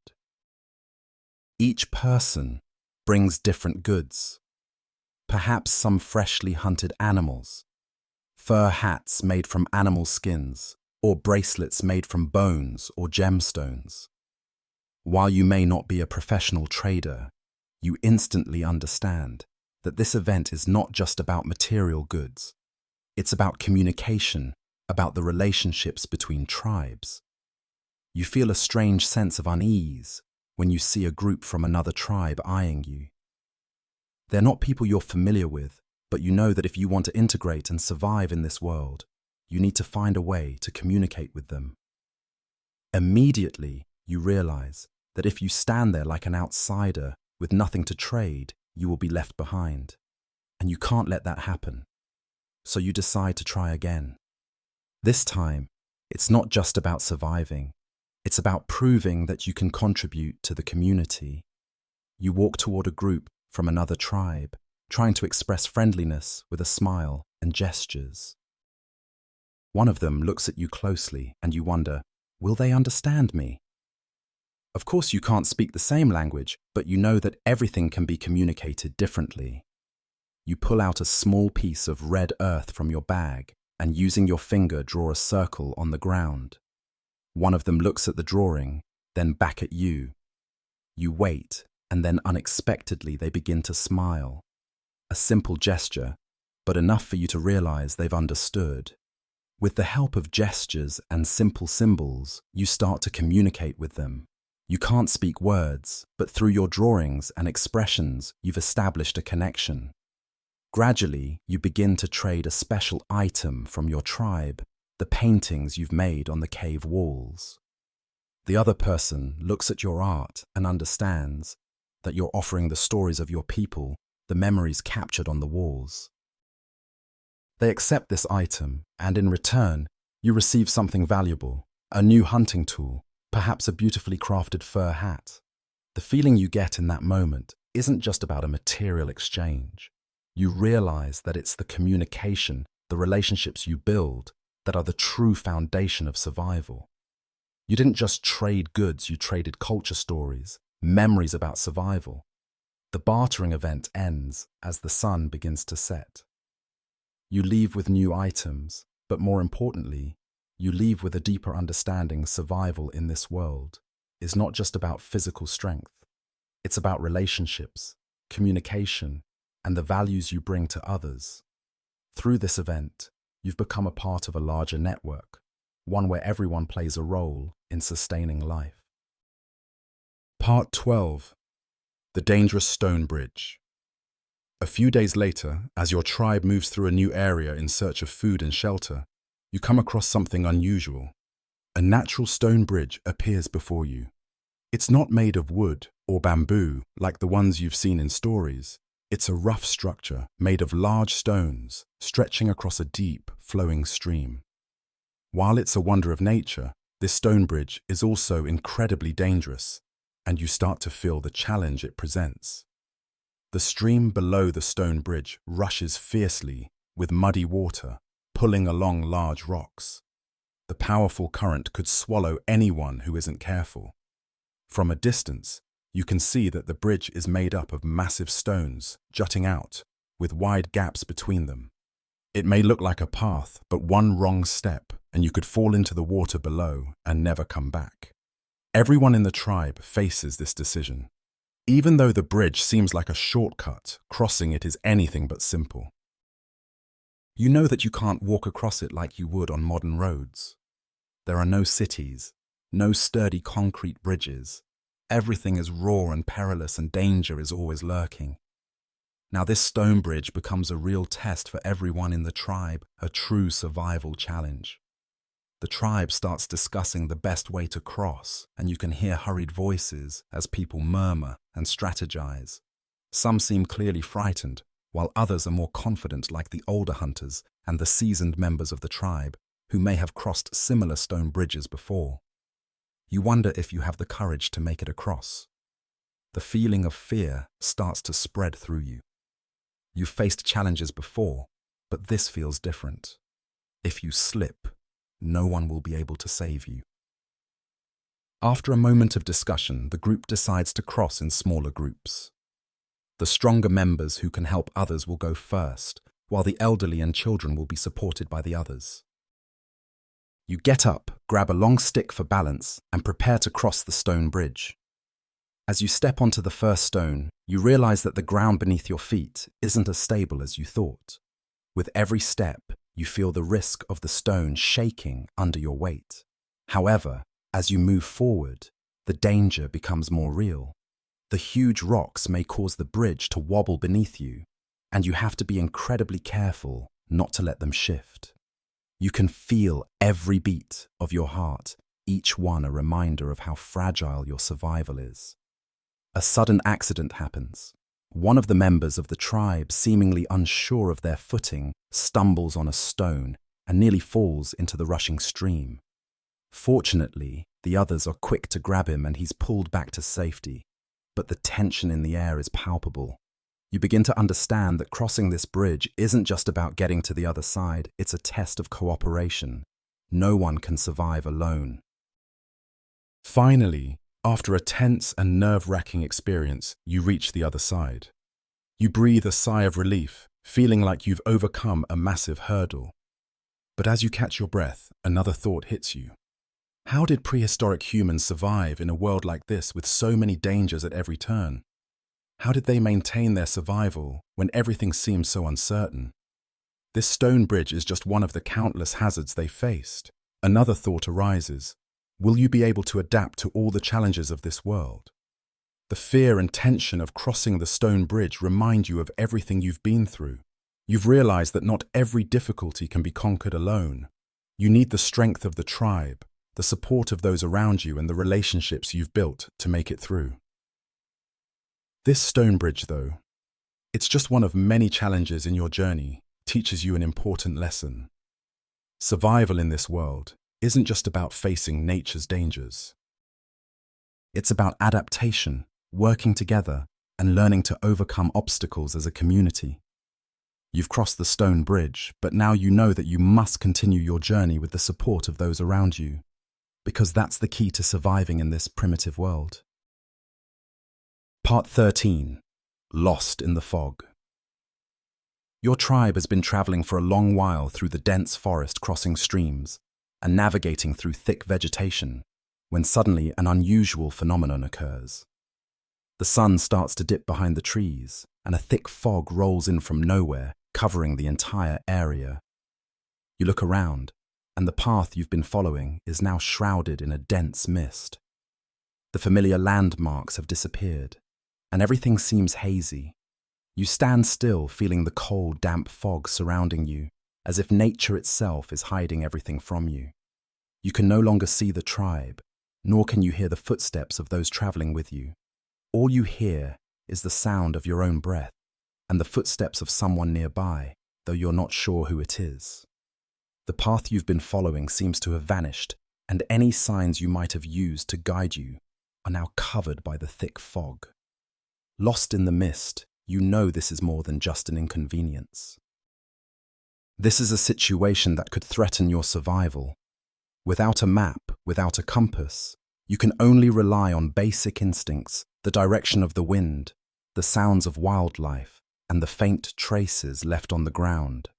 Each person brings different goods, perhaps some freshly hunted animals, fur hats made from animal skins, or bracelets made from bones or gemstones. While you may not be a professional trader, you instantly understand that this event is not just about material goods. It's about communication, about the relationships between tribes. You feel a strange sense of unease when you see a group from another tribe eyeing you. They're not people you're familiar with, but you know that if you want to integrate and survive in this world, you need to find a way to communicate with them. Immediately, you realize that if you stand there like an outsider with nothing to trade, you will be left behind. And you can't let that happen. So you decide to try again. This time, it's not just about surviving. It's about proving that you can contribute to the community. You walk toward a group from another tribe, trying to express friendliness with a smile and gestures. One of them looks at you closely and you wonder, will they understand me? Of course you can't speak the same language, but you know that everything can be communicated differently. You pull out a small piece of red earth from your bag and using your finger draw a circle on the ground. One of them looks at the drawing, then back at you. You wait, and then unexpectedly they begin to smile. A simple gesture, but enough for you to realize they've understood. With the help of gestures and simple symbols, you start to communicate with them. You can't speak words, but through your drawings and expressions, you've established a connection. Gradually, you begin to trade a special item from your tribe, the paintings you've made on the cave walls. The other person looks at your art and understands that you're offering the stories of your people, the memories captured on the walls. They accept this item, and in return, you receive something valuable, a new hunting tool, perhaps a beautifully crafted fur hat. The feeling you get in that moment isn't just about a material exchange. You realize that it's the communication, the relationships you build, that are the true foundation of survival. You didn't just trade goods, you traded culture stories, memories about survival. The bartering event ends as the sun begins to set. You leave with new items, but more importantly, you leave with a deeper understanding survival in this world is not just about physical strength. It's about relationships, communication, and the values you bring to others. Through this event, you've become a part of a larger network, one where everyone plays a role in sustaining life. Part 12. The Dangerous Stone Bridge. A few days later, as your tribe moves through a new area in search of food and shelter, you come across something unusual. A natural stone bridge appears before you. It's not made of wood or bamboo like the ones you've seen in stories. It's a rough structure made of large stones stretching across a deep, flowing stream. While it's a wonder of nature, this stone bridge is also incredibly dangerous, and you start to feel the challenge it presents. The stream below the stone bridge rushes fiercely with muddy water, pulling along large rocks. The powerful current could swallow anyone who isn't careful. From a distance, you can see that the bridge is made up of massive stones jutting out, with wide gaps between them. It may look like a path, but one wrong step, and you could fall into the water below and never come back. Everyone in the tribe faces this decision. Even though the bridge seems like a shortcut, crossing it is anything but simple. You know that you can't walk across it like you would on modern roads. There are no cities, no sturdy concrete bridges. Everything is raw and perilous, and danger is always lurking. Now this stone bridge becomes a real test for everyone in the tribe, a true survival challenge. The tribe starts discussing the best way to cross, and you can hear hurried voices as people murmur and strategize. Some seem clearly frightened, while others are more confident, like the older hunters and the seasoned members of the tribe who may have crossed similar stone bridges before. You wonder if you have the courage to make it across. The feeling of fear starts to spread through you. You've faced challenges before, but this feels different. If you slip, no one will be able to save you. After a moment of discussion, the group decides to cross in smaller groups. The stronger members who can help others will go first, while the elderly and children will be supported by the others. You get up, grab a long stick for balance, and prepare to cross the stone bridge. As you step onto the first stone, you realize that the ground beneath your feet isn't as stable as you thought. With every step, you feel the risk of the stone shaking under your weight. However, as you move forward, the danger becomes more real. The huge rocks may cause the bridge to wobble beneath you, and you have to be incredibly careful not to let them shift. You can feel every beat of your heart, each one a reminder of how fragile your survival is. A sudden accident happens. One of the members of the tribe, seemingly unsure of their footing, stumbles on a stone and nearly falls into the rushing stream. Fortunately, the others are quick to grab him and he's pulled back to safety. But the tension in the air is palpable. You begin to understand that crossing this bridge isn't just about getting to the other side, it's a test of cooperation. No one can survive alone. Finally, after a tense and nerve-wracking experience, you reach the other side. You breathe a sigh of relief, feeling like you've overcome a massive hurdle. But as you catch your breath, another thought hits you. How did prehistoric humans survive in a world like this with so many dangers at every turn? How did they maintain their survival when everything seemed so uncertain? This stone bridge is just one of the countless hazards they faced. Another thought arises. Will you be able to adapt to all the challenges of this world? The fear and tension of crossing the stone bridge remind you of everything you've been through. You've realized that not every difficulty can be conquered alone. You need the strength of the tribe, the support of those around you, and the relationships you've built to make it through. This stone bridge, though, it's just one of many challenges in your journey, teaches you an important lesson. Survival in this world isn't just about facing nature's dangers. It's about adaptation, working together, and learning to overcome obstacles as a community. You've crossed the stone bridge, but now you know that you must continue your journey with the support of those around you, because that's the key to surviving in this primitive world. Part 13. Lost in the Fog. Your tribe has been traveling for a long while through the dense forest, crossing streams and navigating through thick vegetation, when suddenly an unusual phenomenon occurs. The sun starts to dip behind the trees, and a thick fog rolls in from nowhere, covering the entire area. You look around, and the path you've been following is now shrouded in a dense mist. The familiar landmarks have disappeared, and everything seems hazy. You stand still, feeling the cold, damp fog surrounding you, as if nature itself is hiding everything from you. You can no longer see the tribe, nor can you hear the footsteps of those traveling with you. All you hear is the sound of your own breath and the footsteps of someone nearby, though you're not sure who it is. The path you've been following seems to have vanished, and any signs you might have used to guide you are now covered by the thick fog. Lost in the mist, you know this is more than just an inconvenience. This is a situation that could threaten your survival. Without a map, without a compass, you can only rely on basic instincts, the direction of the wind, the sounds of wildlife, and the faint traces left on the ground.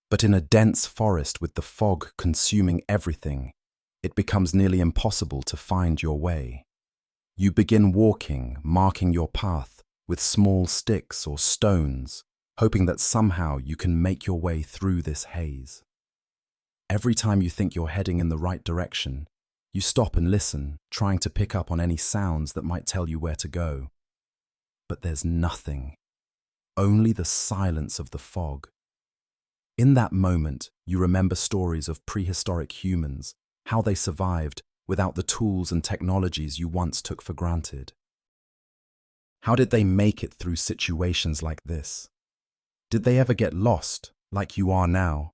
But in a dense forest with the fog consuming everything, it becomes nearly impossible to find your way. You begin walking, marking your path with small sticks or stones, hoping that somehow you can make your way through this haze. Every time you think you're heading in the right direction, you stop and listen, trying to pick up on any sounds that might tell you where to go. But there's nothing, only the silence of the fog. In that moment, you remember stories of prehistoric humans, how they survived without the tools and technologies you once took for granted. How did they make it through situations like this? Did they ever get lost, like you are now?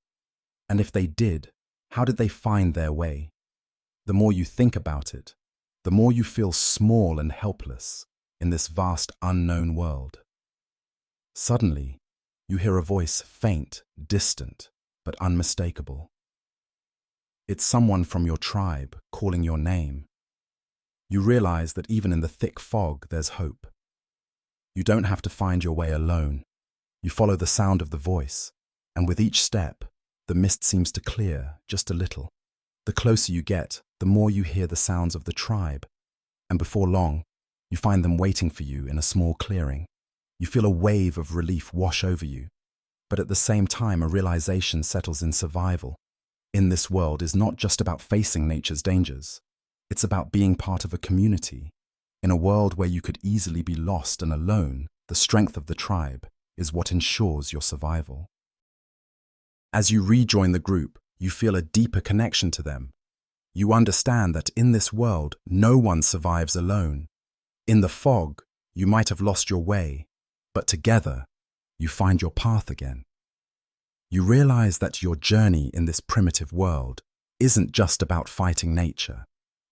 And if they did, how did they find their way? The more you think about it, the more you feel small and helpless in this vast unknown world. Suddenly, you hear a voice, faint, distant, but unmistakable. It's someone from your tribe calling your name. You realize that even in the thick fog, there's hope. You don't have to find your way alone. You follow the sound of the voice, and with each step, the mist seems to clear just a little. The closer you get, the more you hear the sounds of the tribe, and before long, you find them waiting for you in a small clearing. You feel a wave of relief wash over you, but at the same time a realization settles in survival. In this world is not just about facing nature's dangers. It's about being part of a community. In a world where you could easily be lost and alone, the strength of the tribe is what ensures your survival. As you rejoin the group, you feel a deeper connection to them. You understand that in this world, no one survives alone. In the fog, you might have lost your way, but together, you find your path again. You realize that your journey in this primitive world isn't just about fighting nature.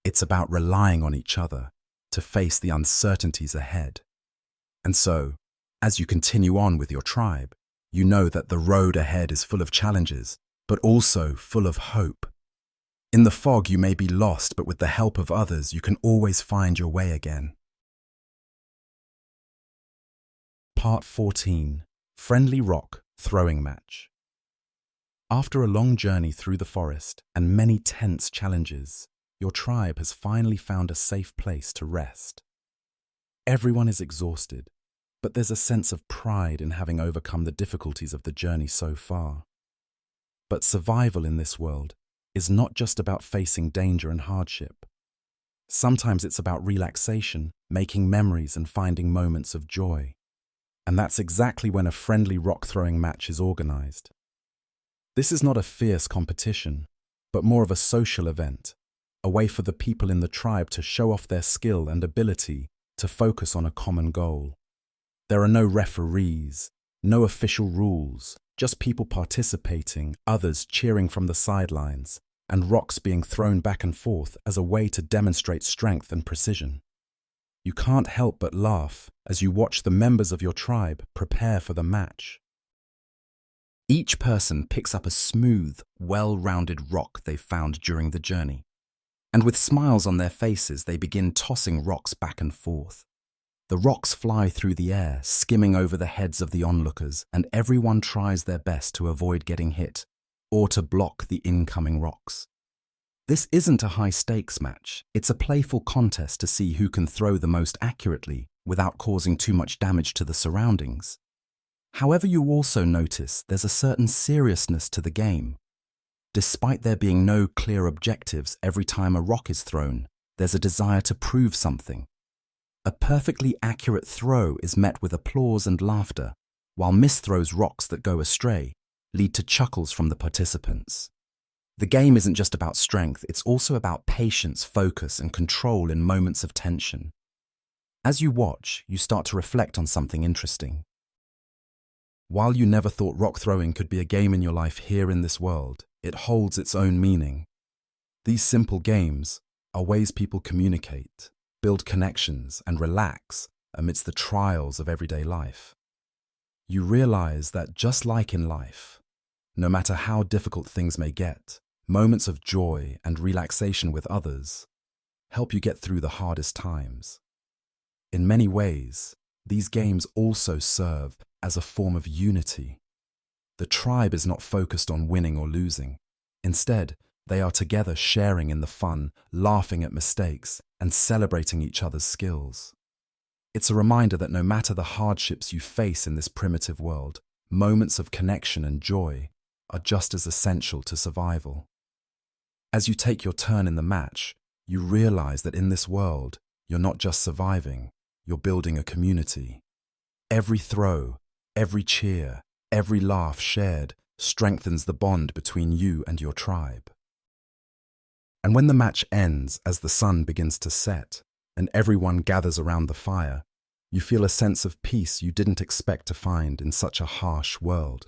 It's about relying on each other to face the uncertainties ahead. And so, as you continue on with your tribe, you know that the road ahead is full of challenges, but also full of hope. In the fog, you may be lost, but with the help of others, you can always find your way again. Part 14. Friendly Rock Throwing Match. After a long journey through the forest and many tense challenges, your tribe has finally found a safe place to rest. Everyone is exhausted, but there's a sense of pride in having overcome the difficulties of the journey so far. But survival in this world is not just about facing danger and hardship. Sometimes it's about relaxation, making memories and finding moments of joy. And that's exactly when a friendly rock-throwing match is organized. This is not a fierce competition, but more of a social event, a way for the people in the tribe to show off their skill and ability to focus on a common goal. There are no referees, no official rules, just people participating, others cheering from the sidelines, and rocks being thrown back and forth as a way to demonstrate strength and precision. You can't help but laugh as you watch the members of your tribe prepare for the match. Each person picks up a smooth, well-rounded rock they've found during the journey, and with smiles on their faces they begin tossing rocks back and forth. The rocks fly through the air, skimming over the heads of the onlookers, and everyone tries their best to avoid getting hit or to block the incoming rocks. This isn't a high-stakes match, it's a playful contest to see who can throw the most accurately without causing too much damage to the surroundings. However, you also notice there's a certain seriousness to the game. Despite there being no clear objectives every time a rock is thrown, there's a desire to prove something. A perfectly accurate throw is met with applause and laughter, while misthrows rocks that go astray lead to chuckles from the participants. The game isn't just about strength, it's also about patience, focus, and control in moments of tension. As you watch, you start to reflect on something interesting. While you never thought rock throwing could be a game in your life here in this world, it holds its own meaning. These simple games are ways people communicate, build connections, and relax amidst the trials of everyday life. You realize that just like in life, no matter how difficult things may get, moments of joy and relaxation with others help you get through the hardest times. In many ways, these games also serve as a form of unity. The tribe is not focused on winning or losing. Instead, they are together sharing in the fun, laughing at mistakes, and celebrating each other's skills. It's a reminder that no matter the hardships you face in this primitive world, moments of connection and joy are just as essential to survival. As you take your turn in the match, you realize that in this world, you're not just surviving, you're building a community. Every throw, every cheer, every laugh shared strengthens the bond between you and your tribe. And when the match ends as the sun begins to set and everyone gathers around the fire, you feel a sense of peace you didn't expect to find in such a harsh world.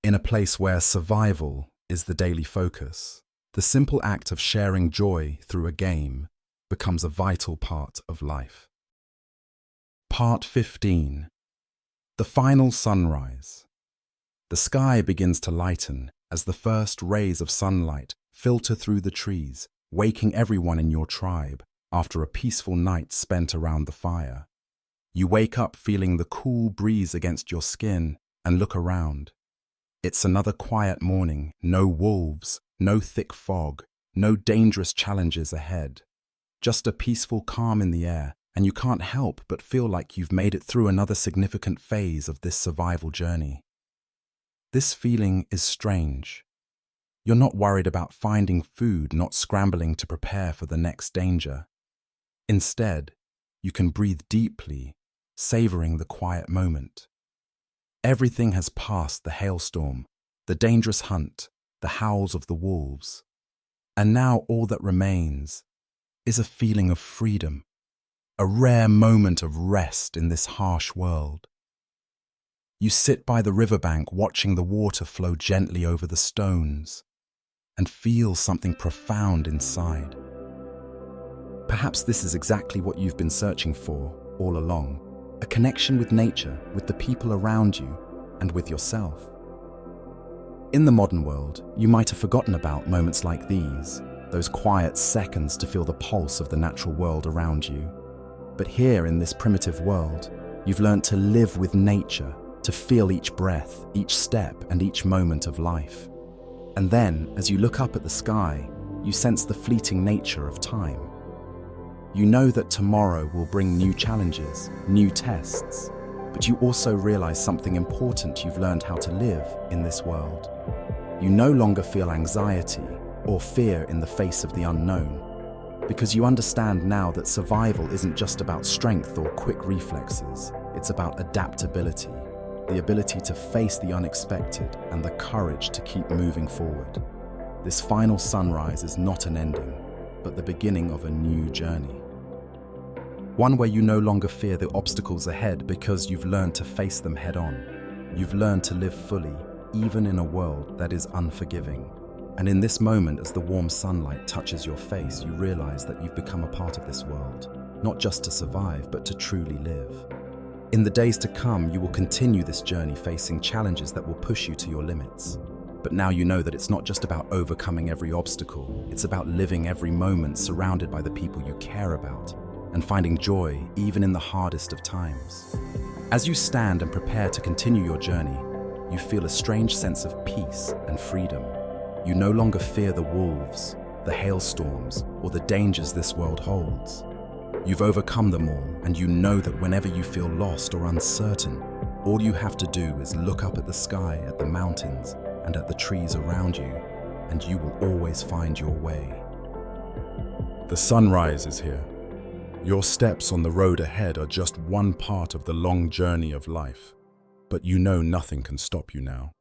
In a place where survival is the daily focus, the simple act of sharing joy through a game becomes a vital part of life. Part 15. The final sunrise. The sky begins to lighten as the first rays of sunlight filter through the trees, waking everyone in your tribe after a peaceful night spent around the fire. You wake up feeling the cool breeze against your skin and look around. It's another quiet morning, no wolves, no thick fog, no dangerous challenges ahead. Just a peaceful calm in the air, and you can't help but feel like you've made it through another significant phase of this survival journey. This feeling is strange. You're not worried about finding food, not scrambling to prepare for the next danger. Instead, you can breathe deeply, savoring the quiet moment. Everything has passed the hailstorm, the dangerous hunt, the howls of the wolves. And now all that remains is a feeling of freedom, a rare moment of rest in this harsh world. You sit by the riverbank watching the water flow gently over the stones and feel something profound inside. Perhaps this is exactly what you've been searching for all along, a connection with nature, with the people around you, and with yourself. In the modern world, you might have forgotten about moments like these, those quiet seconds to feel the pulse of the natural world around you. But here in this primitive world, you've learned to live with nature, to feel each breath, each step, and each moment of life. And then, as you look up at the sky, You sense the fleeting nature of time. You know that tomorrow will bring new challenges, new tests, but you also realize something important: you've learned how to live in this world. You no longer feel anxiety or fear in the face of the unknown, because you understand now that survival isn't just about strength or quick reflexes. It's about adaptability, the ability to face the unexpected and the courage to keep moving forward. This final sunrise is not an ending, but the beginning of a new journey. One where you no longer fear the obstacles ahead because you've learned to face them head on. You've learned to live fully, even in a world that is unforgiving. And in this moment, as the warm sunlight touches your face, you realize that you've become a part of this world, not just to survive, but to truly live. In the days to come, you will continue this journey, facing challenges that will push you to your limits. But now you know that it's not just about overcoming every obstacle, it's about living every moment surrounded by the people you care about, and finding joy even in the hardest of times. As you stand and prepare to continue your journey, you feel a strange sense of peace and freedom. You no longer fear the wolves, the hailstorms, or the dangers this world holds. You've overcome them all, and you know that whenever you feel lost or uncertain, all you have to do is look up at the sky, at the mountains, and at the trees around you, and you will always find your way.
The sunrise is here. Your steps on the road ahead are just one part of the long journey of life, but you know nothing can stop you now.